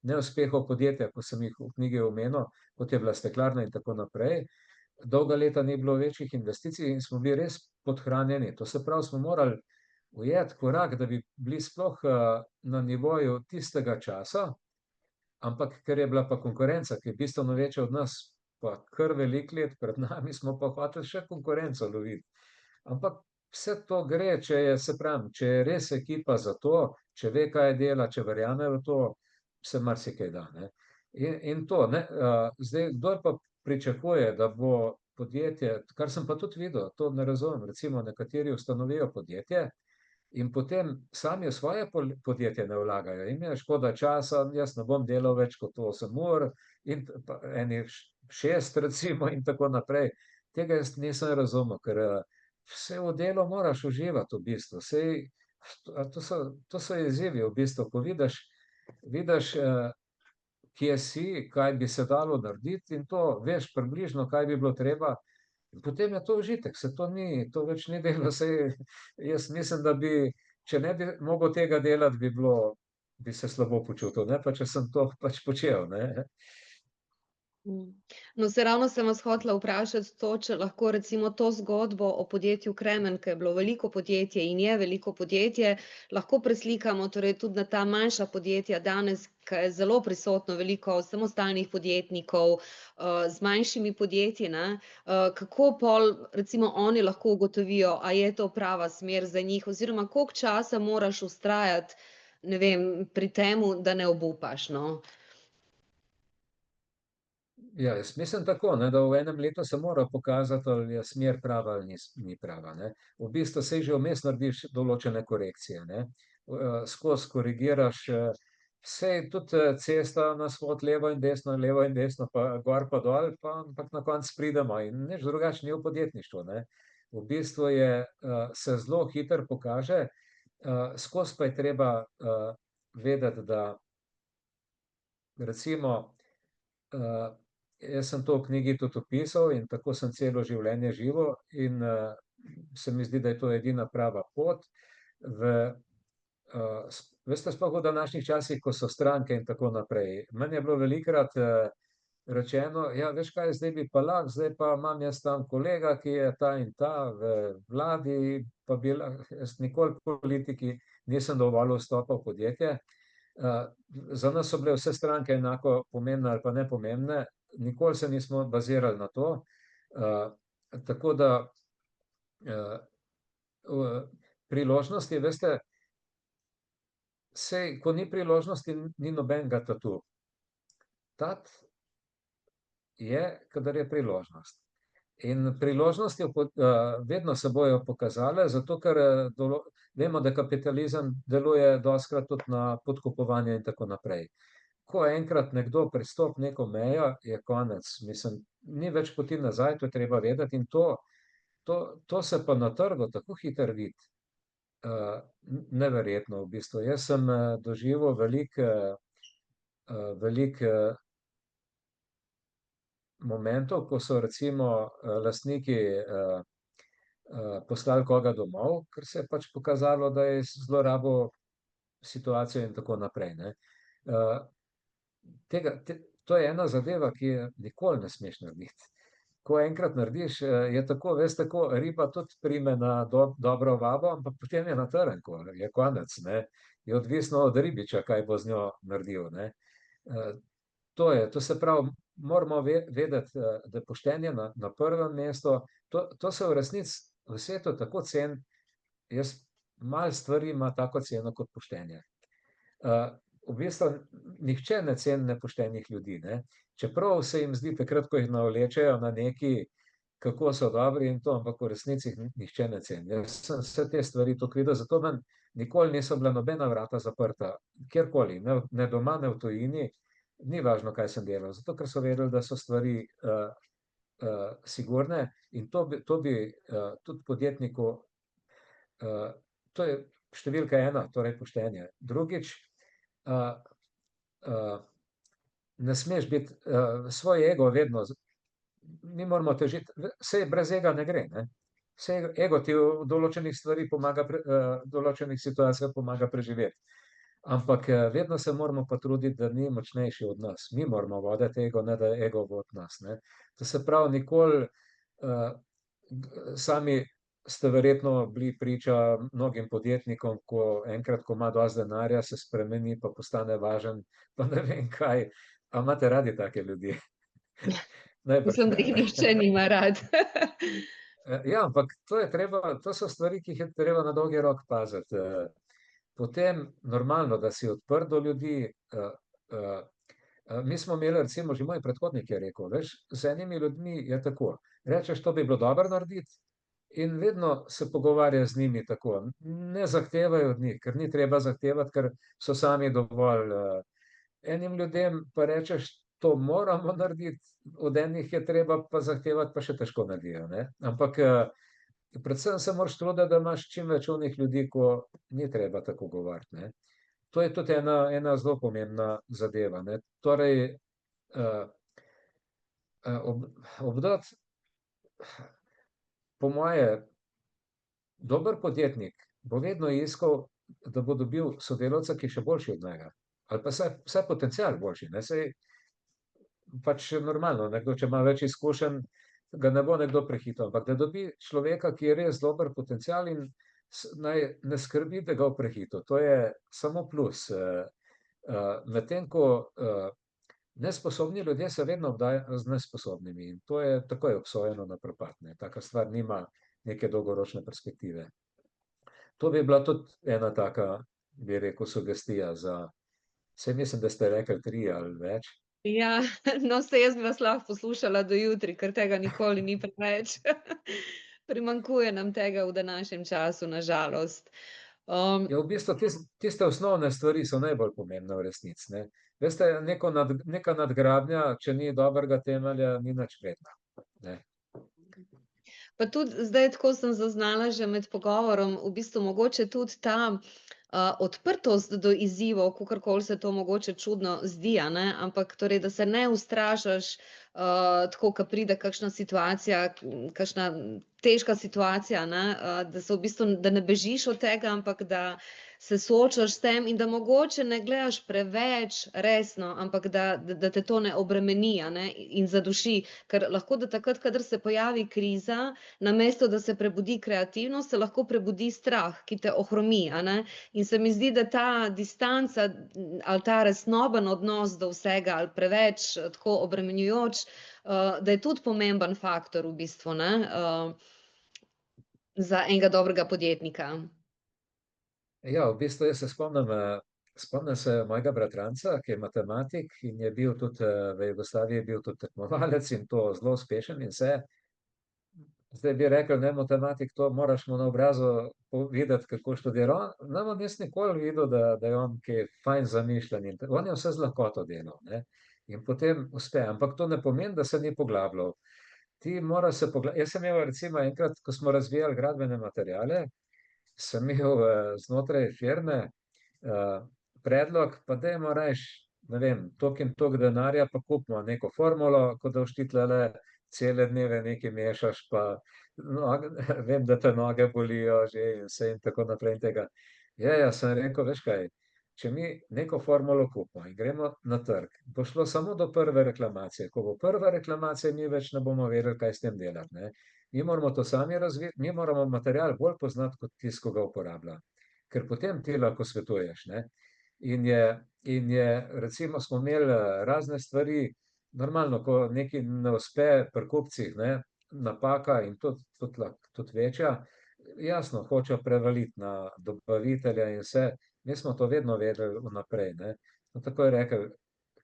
Speaker 2: neuspehov podjetja, ko sem jih v knjigi omenil, kot je bila steklarna in tako naprej, dolga leta ni bilo večjih investicij in smo bili res podhranjeni. To se pravi, smo morali ujeti korak, da bi bili sploh, na nivoju tistega časa, ampak ker je bila pa konkurenca, ki je bistveno večja od nas, pa kar veliko let pred nami, smo pa hoteli še konkurenco loviti. Ampak vse to gre, saj pravim, če je res ekipa za to, če ve, kaj dela, če verjame v to, se marsikaj da, ne. In to, ne, zdaj, kdor pa pričakuje, da bo podjetje, kar sem pa tudi videl, to ne razumem, recimo nekateri ustanovijo podjetje, in potem sami v svoje podjetje ne vlagajo. Jim je škoda časa, jaz ne bom delal več kot 8 ur in pa eni 6 recimo in tako naprej. Tega jaz nisem razumel, ker vse v delu moraš uživati v bistvu. Sej, to so izzivi v bistvu, ko vidiš, kje si, kaj bi se dalo narediti in to veš približno, kaj bi bilo treba. In potem je to užitek, to več ni delo, saj jaz mislim, da bi, če ne bi mogel tega delati, bi se slabo počutil, ne pa če sem to pač počel, ne.
Speaker 1: No, saj ravno sem vas hotela vprašati to, če lahko recimo to zgodbo o podjetju Kremen, ke je bilo veliko podjetje in je veliko podjetje, lahko preslikamo torej tudi na ta manjša podjetja danes, ke je zelo prisotno veliko samostalnih podjetnikov, z manjšimi podjetji, ne. Kako pol recimo oni lahko ugotovijo, a je to prava smer za njih oziroma koliko časa moraš vztrajati, ne vem, pri temu, da ne obupaš, no?
Speaker 2: Ja, jaz mislim tako, ne, da v enem letu se mora pokazati, ali je smer prava ali ni prava, ne. V bistvu saj že vmes narediš določene korekcije, ne. Skozi korigiraš, saj tudi, cesta na vzhod levo in desno, pa gor pa dol, pa ampak na koncu pridemo in nič drugače ni v podjetništvu, ne. V bistvu se zelo hitro pokaže, skozi pa je treba, vedeti, da recimo, jaz sem to v knjigi tudi opisal in tako sem celo življenje živel in, se mi zdi, da je to edina prava pot v, veste, sploh v današnjih časih, ko so stranke in tako naprej. Meni je bilo velikokrat, rečeno: "Ja, veš kaj, zdaj bi pa lahko, zdaj pa imam jaz tam kolega, ki je ta in ta v vladi, pa bi jaz nikoli v politiki nisem dovolil vstopa v podjetje." Za nas so bile vse stranke enako pomembne ali pa nepomembne, nikoli se nismo bazirali na to. Tako da, priložnosti, veste, saj ko ni priložnosti, ni nobenega tatu. Tat je, kadar je priložnost. In priložnosti vedno se bojo pokazale, zato ker, vemo, da kapitalizem deluje dostikrat tudi na podkupovanje in tako naprej. Ko enkrat nekdo prestopi neko mejo, je konec. Mislim, ni več poti nazaj, to je treba vedeti in to se pa na trgu tako hitro vidi. Neverjetno v bistvu. Jaz sem, doživel veliko, momentov, ko so recimo, lastniki, poslali koga domov, ker se je pač pokazalo, da je zlorabil situacijo in tako naprej, ne. To je ena zadeva, ki je nikoli ne smeš narediti. Ko enkrat narediš, je tako, veste, ko riba tudi prime na dobro vabo, ampak potem je na trnku, je konec, ne. Je odvisno od ribiča, kaj bo z njo naredil, ne. To se pravi, moramo vedeti, da je poštenje na prvem mestu. To se v resnici v svetu tako ceni, malo stvari ima tako ceno kot poštenje. V bistvu nihče ne ceni nepoštenih ljudi, ne. Čeprav se jim zdi takrat, ko jih navlečejo na nekaj, kako so dobri in to, ampak v resnici jih nihče ne ceni. Jaz sem vse te stvari toliko videl, zato meni nikoli niso bila nobena vrata zaprta, kjerkoli, ne doma, ne v tujini, ni važno, kaj sem delal, zato ker so vedeli, da so stvari, sigurne in to bi, tudi podjetniku, to je številka ena, torej poštenje. Drugič, ne smeš biti, svoj ego vedno mi moramo težiti, saj brez ega ne gre, ne. Saj ego ti v določenih stvareh pomaga določenih situacijah pomaga preživeti. Ampak, vedno se moramo pa truditi, da ni močnejši od nas. Mi moramo voditi ego, ne da ego vodi nas, ne. To se pravi, nikoli, sami ste verjetno bili priča mnogim podjetnikom, ko ima dosti denarja, se spremeni pa postane važen, pa ne vem kaj. A imate radi take ljudi? Najbrž
Speaker 1: Mislim, da
Speaker 2: ne,
Speaker 1: jih
Speaker 2: ne.
Speaker 1: nihče nima rad.
Speaker 2: Ja, ampak to so stvari, ki jih je treba na dolgi rok paziti. Potem normalno, da si odprt do ljudi. Mi smo imeli recimo, že moj predhodnik je rekel, veš, z enimi ljudmi je tako, rečeš, to bi bilo dobro narediti, in vedno se pogovarja z njimi tako. Ne zahtevaj od njih, ker ni treba zahtevati, ker so sami dovolj. Enim ljudem pa rečeš, to moramo narediti, od enih je treba pa zahtevati, pa še težko naredijo, ne. Ampak, predvsem se moraš truditi, da imaš čim več onih ljudi, ko ni treba tako govoriti, ne. To je tudi ena zelo pomembna zadeva, ne. Torej, eh, obdati, po moje, dober podjetnik bo vedno iskal, da bo dobil sodelavca, ki je še boljši od njega. Ali pa vsaj potencial boljši, ne, saj pač normalno, nekdo, če ima več izkušenj, ga ne bo nekdo prehitel, ampak da dobi človeka, ki je res dober potencial in naj ne skrbi, da ga bo prehitel. To je samo plus. Medtem ko nesposobni ljudje se vedno obdajajo z nesposobnimi in to je takoj obsojeno na propad, ne. Taka stvar nima neke dolgoročne perspektive. To bi bila tudi ena taka, bi rekel, sugestija za, saj mislim, da ste rekli 3 ali več.
Speaker 1: Ja, no, saj jaz bi vas lahko poslušala do jutri, ker tega nikoli ni preveč. Primanjkuje nam tega v današnjem času, na žalost.
Speaker 2: Ja, v bistvu tiste osnovne stvari so najbolj pomembne v resnici, ne. Veste, neka nadgradnja, če ni dobrega temelja, ni nič vredna, ne.
Speaker 1: Pa tudi zdaj tako sem zaznala že med pogovorom, v bistvu mogoče tudi ta, odprtost do izzivov, kakorkoli se to mogoče čudno zdi, a ne, ampak torej, da se ne ustrašiš, tako ko pride kakšna situacija, kakšna težka situacija, ne, da se v bistvu, da ne bežiš od tega, ampak da se soočaš s tem in da mogoče ne gledaš preveč resno, ampak da te to ne obremeni, a ne, in zaduši. Ker lahko da takrat, kadar se pojavi kriza, namesto da se prebudi kreativnost, se lahko prebudi strah, ki te ohromi, a ne. In se mi zdi, da ta distanca, ali ta resnoben odnos do vsega ali preveč, tako obremenjujoč, da je tudi pomemben faktor v bistvu, ne, za enega dobrega podjetnika.
Speaker 2: Ja, v bistvu jaz se spomnim se mojega bratranca, ki je matematik in je bil tudi, v Jugoslaviji je bil tudi tekmovalec in to zelo uspešen in vse. Zdaj bi rekli, ne, matematik, to moraš mu na obrazu videti, kako študira. Ne bom jaz nikoli videl, da je on kaj fajn zamišljen in on je vse z lahkoto delal, ne. In potem uspe, ampak to ne pomeni, da se ni poglabljal. Ti moraš se jaz sem imel recimo enkrat, ko smo razvijali gradbene materiale, sem imel, znotraj firme, predlog, pa dajmo rajši, ne vem, toliko in toliko denarja, pa kupimo neko formulo, kot da boš ti tulele cele dneve nekaj mešaš, pa vem, da te noge bolijo že in vse in tako naprej in tega. Ja, sem rekel, veš kaj, če mi neko formulo kupimo in gremo na trg, bo šlo samo do prve reklamacije. Ko bo prva reklamacija, mi več ne bomo vedeli, kaj s tem delati, ne. Mi moramo to sami razviti, mi moramo material bolj poznati kot tisti, ko ga uporablja. Ker potem ti lahko svetuješ, ne. In je recimo smo imeli, razne stvari, normalno, ko nekaj ne uspe pri kupcih, ne, napaka in tudi večja, jasno, hočejo prevaliti na dobavitelja in vse. Mi smo to vedno vedeli vnaprej, ne. Smo takoj rekli,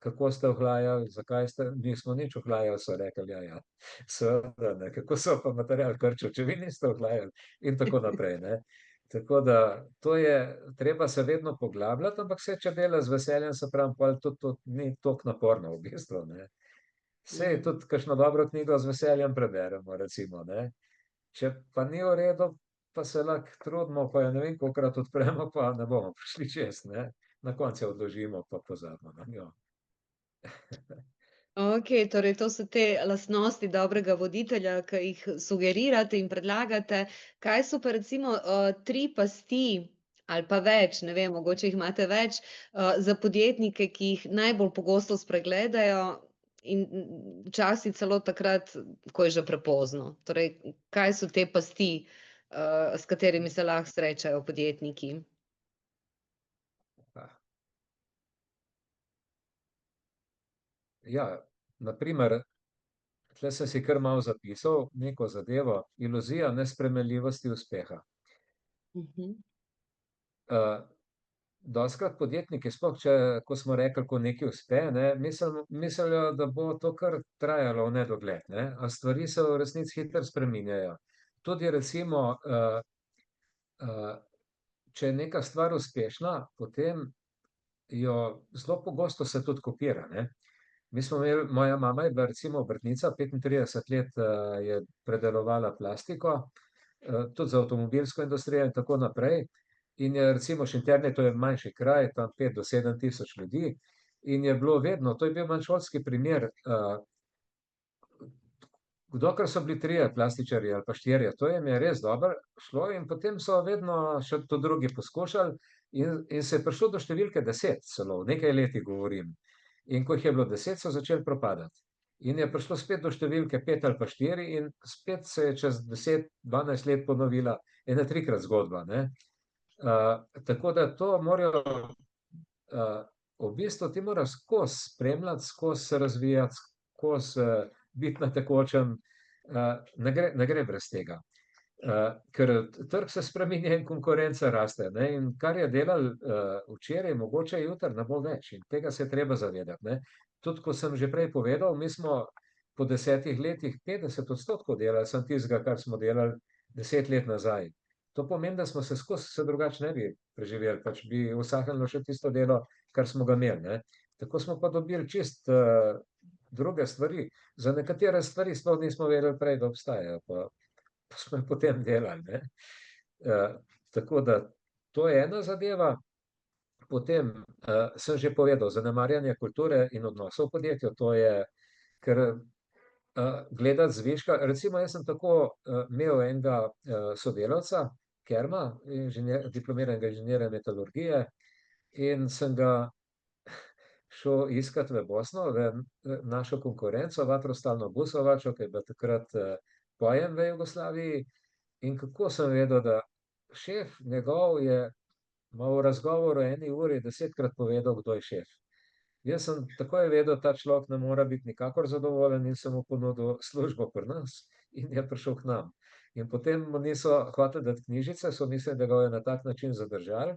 Speaker 2: kako ste ohlajali, zakaj ste, nismo nič ohlajali, so rekli, ja, ja, seveda, ne, kako so pa material krčil, če vi niste ohlajali in tako naprej, ne. Tako da to je, treba se vedno poglabljati, ampak saj, če delaš z veseljem, se pravim, pol tudi to ni toliko naporno v bistvu, ne. Saj
Speaker 1: Mhm.
Speaker 2: tudi kakšno dobro knjigo z veseljem preberemo, recimo, ne. Če pa ni v redu, pa se lahko trudimo, pa jo ne vem kolikokrat odpremo, pa ne bomo prišli čez, ne. Na koncu jo odložimo, pa pozabimo na njo.
Speaker 1: Okej, torej to so te lastnosti dobrega voditelja, ki jih sugerirate in predlagate. Kaj so pa recimo, 3 pasti ali pa več, ne vem, mogoče jih imate več, za podjetnike, ki jih najbolj pogosto spregledajo in, včasih celo takrat, ko je že prepozno. Torej, kaj so te pasti, s katerimi se lahko srečajo podjetniki?
Speaker 2: Ah, ja, na primer, tule sem si kar malo zapisal neko zadevo, iluzija nesprejemljivosti uspeha.
Speaker 1: Mhm.
Speaker 2: Dostikrat podjetniki, sploh če, ko smo rekli, ko nekaj uspe, ne, mislijo, da bo to kar trajalo v nedogled, ne, a stvari se v resnici hitro spreminjajo. tudi recimo, če je neka stvar uspešna, potem jo zelo pogosto se tudi kopira, ne. Moja mama je bila recimo obrtnica, 35 let je predelovala plastiko, tudi za avtomobilsko industrijo in tako naprej. In je recimo Šentjernej, to je manjši kraj, tam 5 do 7 tisoč ljudi, in je bilo vedno, to je bil manj šolski primer, dokler so bili trije plastičarji ali pa štirje, to jim je res dobro šlo in potem so vedno še to drugi poskušali in se je prišlo do številke 10 celo, v nekaj letih govorim. In ko jih je bilo 10, so začeli propadati. In je prišlo spet do številke 5 ali pa 4 in spet se je čez 10, 12 let ponovila ena trikrat zgodba, ne. Tako da to morajo, v bistvu ti moraš skozi spremljati, skozi se razvijati, skozi biti na tekočem, ne gre brez tega. Ker trg se spreminja in konkurenca raste, ne, in kar je delal včeraj, mogoče jutri ne bo več in tega se je treba zavedati, ne. Tudi ko sem že prej povedal, mi smo po 10 letih 50% delali samo tistega, kar smo delali 10 let nazaj. To pomeni, da smo se drugače ne bi preživeli, pač bi usahnilo še tisto delo, kar smo ga imeli, ne. Tako smo pa dobili čisto druge stvari. Za nekatere stvari sploh nismo vedeli prej, da obstajajo, pa smo jo potem delali, ne. Tako da to je ena zadeva. Potem sem že povedal, zanemarjanje kulture in odnosov v podjetju, to je, ker gledati zviška, recimo jaz sem tako imel enega sodelavca, Kerma, diplomiranega inženirja metalurgije, in sem ga šel iskat v Bosno, v našo konkurenco, Vatrostalno Busovačo, ki je bila takrat pojem v Jugoslaviji, in kako sem vedel, da šef njegov je v razgovoru eni uri 10-krat povedal, kdo je šef. Jaz sem takoj vedel, ta človek ne mora biti nikakor zadovoljen in sem mu ponudil službo pri nas in je prišel k nam. In potem mu niso hoteli dati knjižice, so mislili, da ga je na tak način zadržali.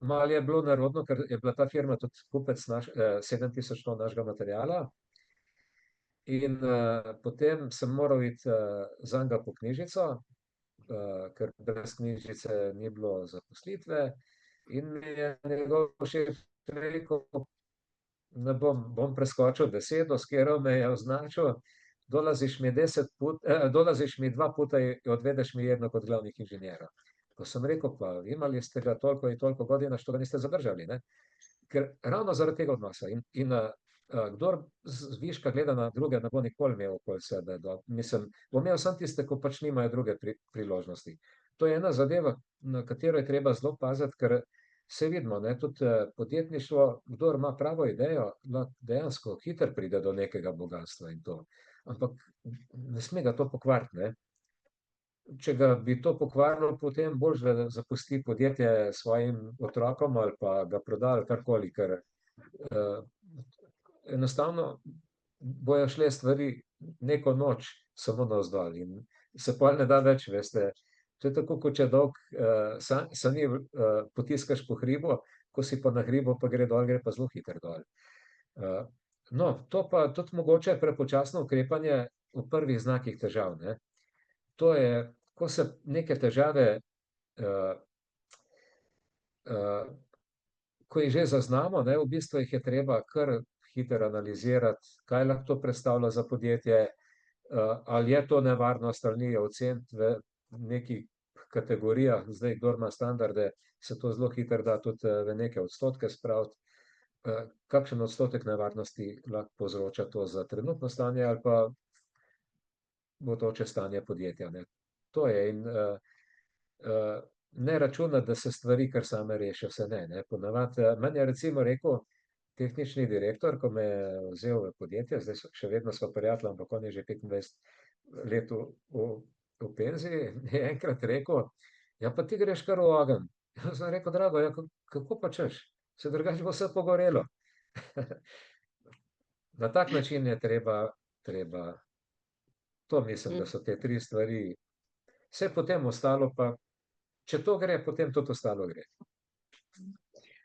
Speaker 2: Malo je bilo nerodno, ker je bila ta firma tudi kupec 7000 ton našega materiala in potem sem moral iti zanj po knjižico, ker brez knjižice ni bilo zaposlitve in mi je njegov šef rekel, ne bom preskočil besedo, s katero me je označil, dolaziš mi 2 puta i odvedeš mi jednog od glavnih inženjera. Ko sem rekel, pa imali ste ga toliko in toliko godina, što ga niste zadržali, ne? Ker ravno zaradi tega odnosa in kdor z viška gleda na druge, ne bo nikoli imel okoli sebe, mislim, bo imel samo tiste, ko pač nimajo druge priložnosti. To je ena zadeva, na katero je treba zelo paziti, ker se vidimo, ne, tudi podjetništvo, kdor ima pravo idejo, dejansko hitro pride do nekega bogastva in to. Ampak ne sme ga to pokvariti, ne. Če ga bi to pokvarilo, potem boljše, da zapusti podjetje svojim otrokom ali pa ga proda ali karkoli, ker enostavno bojo šle stvari neko noč samo navzdol in se pol ne da več, veste. To je tako, kot če dolg sani potiskaš po hribu, ko si pa na hribu, pa gre dol, gre pa zelo hitro dol. No, to pa tudi mogoče prepočasno ukrepanje v prvih znakih težav, ne. To je, ko se neke težave, ko jih že zaznamo, ne, v bistvu jih je treba kar hitro analizirati, kaj lahko to predstavlja za podjetje, ali je to nevarnost ali ni, oceniti v nekih kategorijah, zdaj kdor ima standarde, se to zelo hitro da tudi v neke odstotke spraviti, kakšen odstotek nevarnosti lahko povzroča to za trenutno stanje ali pa bodoče stanje podjetja, ne. To je in ne računati, da se stvari kar same rešijo, se ne. Ponavadi, meni je recimo rekel tehnični direktor, ko me je vzel v podjetje, zdaj še vedno sva prijatelja, ampak on je že 25 let v penziji, je enkrat rekel, ja, pa ti greš kar v ogenj. Jaz sem rekel, drago, ja, kako pa češ? Saj drugače bo vse pogorelo. Na tak način je treba, to mislim, da so te 3 stvari. Vse potem ostalo pa, če to gre, potem tudi ostalo gre.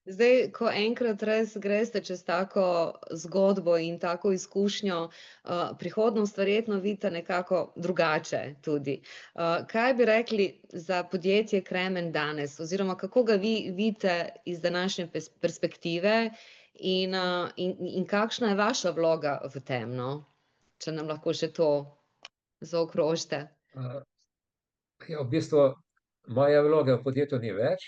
Speaker 1: Zdaj, ko enkrat res greste čez tako zgodbo in tako izkušnjo, prihodnost verjetno vidite nekako drugače tudi. Kaj bi rekli za podjetje Kremen danes oziroma kako ga vi vidite iz današnje perspektive in kakšna je vaša vloga v tem, no? Če nam lahko še to zaokrožite.
Speaker 2: Uh, Ja, v bistvu moja vloga v podjetju ni več.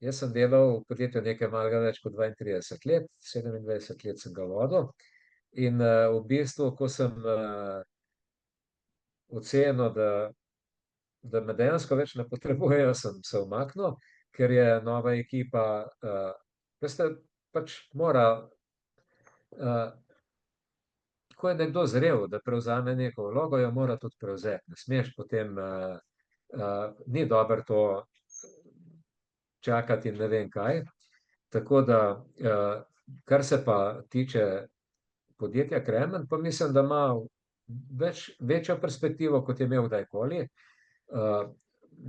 Speaker 2: Jaz sem delal v podjetju nekaj malega več kot 32 let, 27 let sem ga vodil. In v bistvu, ko sem ocenil, da me dejansko več ne potrebujejo, sem se umaknil, ker je nova ekipa, veste, pač mora, ko je nekdo zrel, da prevzame neko vlogo, jo mora tudi prevzeti. Ne smeš potem, ni dobro to čakati in ne vem kaj. Tako da, kar se pa tiče podjetja Kremen, pa mislim, da ima večjo perspektivo, kot je imel kdajkoli.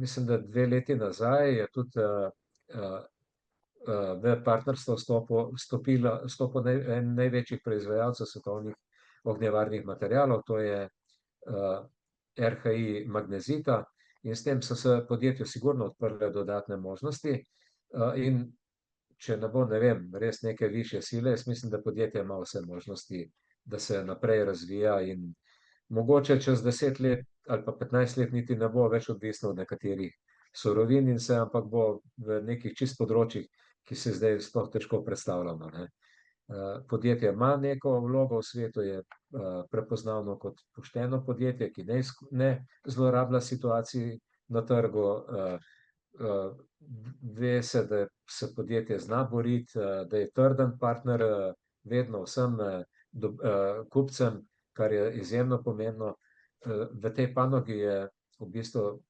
Speaker 2: Mislim, da 2 leti nazaj je tudi v partnerstvo vstopil en največjih proizvajalcev svetovnih ognjevarnih materialov, to je RHI Magnezita, in s tem so se podjetju sigurno odprle dodatne možnosti. In če ne bo, ne vem, res neke višje sile, jaz mislim, da podjetje ima vse možnosti, da se naprej razvija in mogoče čez 10 let ali pa 15 let niti ne bo več odvisno od nekaterih surovin in se, ampak bo v nekih čist področjih, ki se zdaj sploh težko predstavljamo, ne. Podjetje ima neko vlogo v svetu, je prepoznavno kot pošteno podjetje, ki ne zlorablja situacij na trgu. Ve se, da se podjetje zna boriti, da je trden partner vedno vsem kupcem, kar je izjemno pomembno. V tej panogi je v bistvu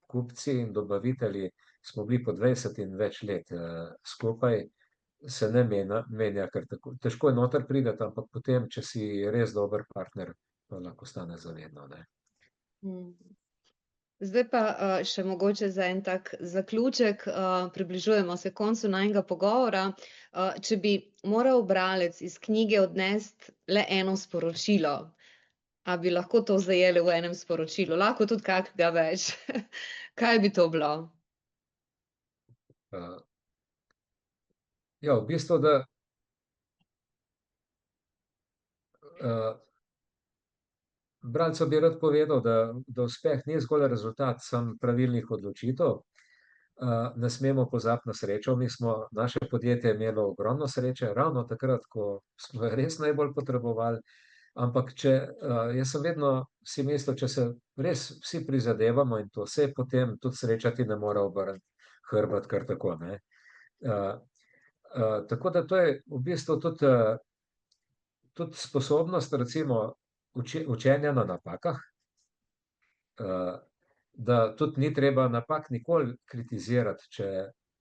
Speaker 2: kupci in dobavitelji smo bili po 20 in več let skupaj, se ne menja kar tako. Težko je noter prideti, ampak potem, če si res dober partner, pa lahko stane za vedno, ne.
Speaker 1: Zdaj pa še mogoče za en tak zaključek, približujemo se koncu najinega pogovora. Če bi moral bralec iz knjige odnesti le eno sporočilo, a bi lahko to zajeli v enem sporočilu? Lahko tudi kakega več. Kaj bi to bilo?
Speaker 2: Ja, v bistvu, da bralcu bi rad povedal, da uspeh ni zgolj rezultat samo pravilnih odločitev. Ne smemo pozabiti na srečo. Naše podjetje je imelo ogromno sreče, ravno takrat, ko smo jo res najbolj potrebovali. Ampak jaz sem vedno si mislil, če se res vsi prizadevamo in to vse, potem tudi sreča ti ne more obrniti hrbet kar tako, ne. Tako da to je v bistvu tudi sposobnost, recimo, učenja na napakah, da tudi ni treba napak nikoli kritizirati,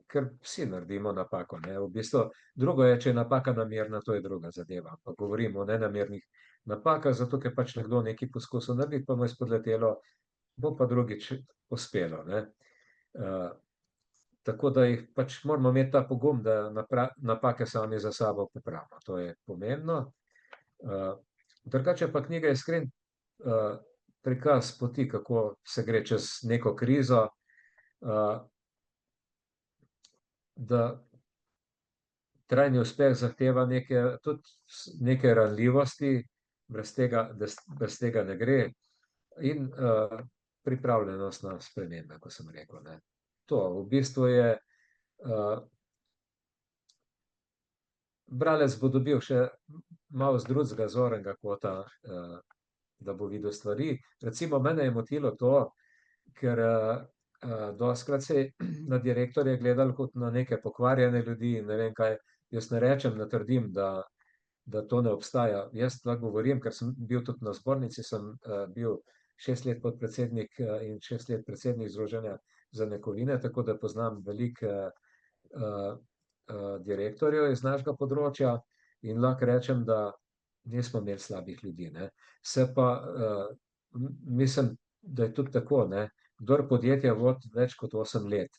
Speaker 2: ker vsi naredimo napako, ne. V bistvu drugo je, če je napaka namerna, to je druga zadeva. Pa govorimo o nenamernih napakah, zato ker pač nekdo nekaj poskusil narediti, pa mu je spodletelo, bo pa drugič uspelo, ne. Tako da jih pač moramo imeti ta pogum, da napake sami za sabo popravimo. To je pomembno. Drugače pa knjiga je iskren prikaz poti, kako se gre čez neko krizo, da trajni uspeh zahteva tudi neke ranljivosti, brez tega ne gre, in pripravljenost na spremembe, kot sem rekel, ne. To v bistvu je, bralec bo dobil še malo z drugega zornega kota, da bo videl stvari. Recimo mene je motilo to, ker dostikrat se je na direktorje gledalo kot na neke pokvarjene ljudi in ne vem kaj. Jaz ne rečem, ne trdim, da to ne obstaja. Jaz lahko govorim, ker sem bil tudi na zbornici, sem bil 6 let podpredsednik in 6 let predsednik Združenja za nekovine, tako da poznam veliko direktorjev iz našega področja in lahko rečem, da nismo imeli slabih ljudi, ne. Se pa mislim, da je tudi tako, ne. Kdor podjetje vodi več kot 8 let,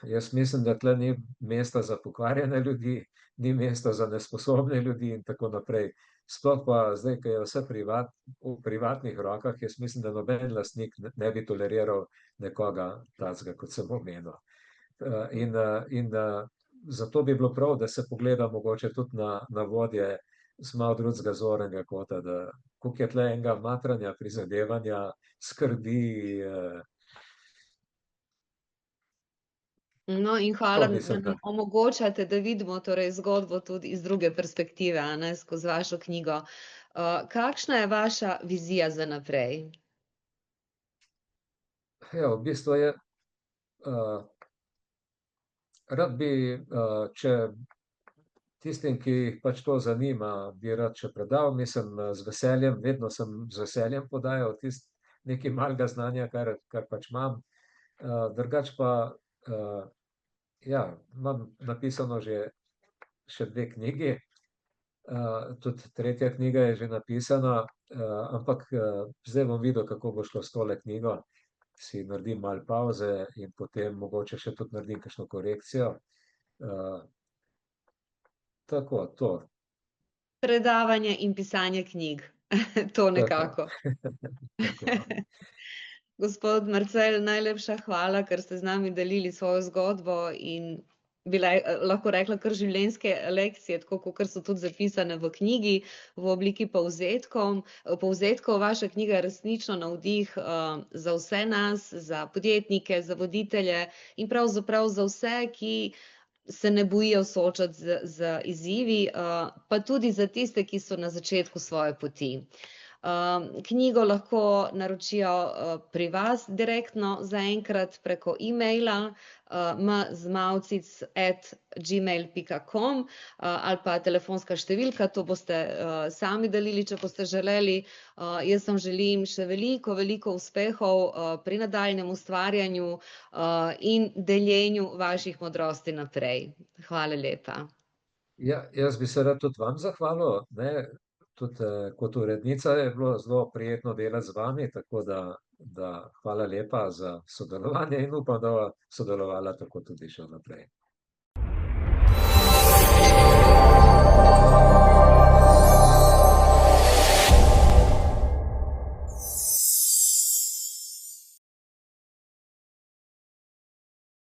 Speaker 2: Jaz mislim, da tule ni mesta za pokvarjene ljudi, ni mesta za nesposobne ljudi in tako naprej. Sploh pa zdaj, ko je vse v privatnih rokah, jaz mislim, da noben lastnik ne bi toleriral nekoga takega, kot sem omenil. Zato bi bilo prav, da se pogleda mogoče tudi na vodje z malo drugega zornega kota, da koliko je tle enega matranja, prizadevanja, skrbi,
Speaker 1: No, in hvala,
Speaker 2: to
Speaker 1: da
Speaker 2: mislim, da
Speaker 1: nam omogočate, da vidimo torej zgodbo tudi iz druge perspektive, a ne, skozi vašo knjigo. Kakšna je vaša vizija za naprej?
Speaker 2: ja, v bistvu je, rad bi, če tistim, ki jih pač to zanima, bi rad še predal, mislim, z veseljem, vedno sem z veseljem podajal nekaj malega znanja, kar pač imam. Drugače pa, ja, imam napisano že še 2 knjigi, tudi tretja knjiga je že napisana, ampak, zdaj bom videl, kako bo šlo s tole knjigo. Si naredim malo pavze in potem mogoče še tudi naredim kakšno korekcijo. Tako, to,
Speaker 1: Predavanje in pisanje knjig. To
Speaker 2: tako,
Speaker 1: nekako.
Speaker 2: tako.
Speaker 1: Gospod Marcel, najlepša hvala, ker ste z nami delili svojo zgodbo in bile, lahko rekla, kar življenjske lekcije, tako kakor so tudi zapisane v knjigi, v obliki povzetkov. Vaša knjiga je resnično navdih, za vse nas, za podjetnike, za voditelje in pravzaprav za vse, ki se ne bojijo soočati z izzivi, pa tudi za tiste, ki so na začetku svoje poti. Knjigo lahko naročijo, pri vas direktno zaenkrat preko e-maila, mzmavcic@gmail.com, ali pa telefonska številka, to boste, sami delili, če boste želeli. Jaz vam želim še veliko, veliko uspehov, pri nadaljnjem ustvarjanju, in deljenju vaših modrosti naprej. Hvala lepa.
Speaker 2: Ja, jaz bi se rad tudi vam zahvalil, ne, tudi, kot urednica je bilo zelo prijetno delati z vami, tako da hvala lepa za sodelovanje in upam, da bova sodelovala tako tudi še naprej.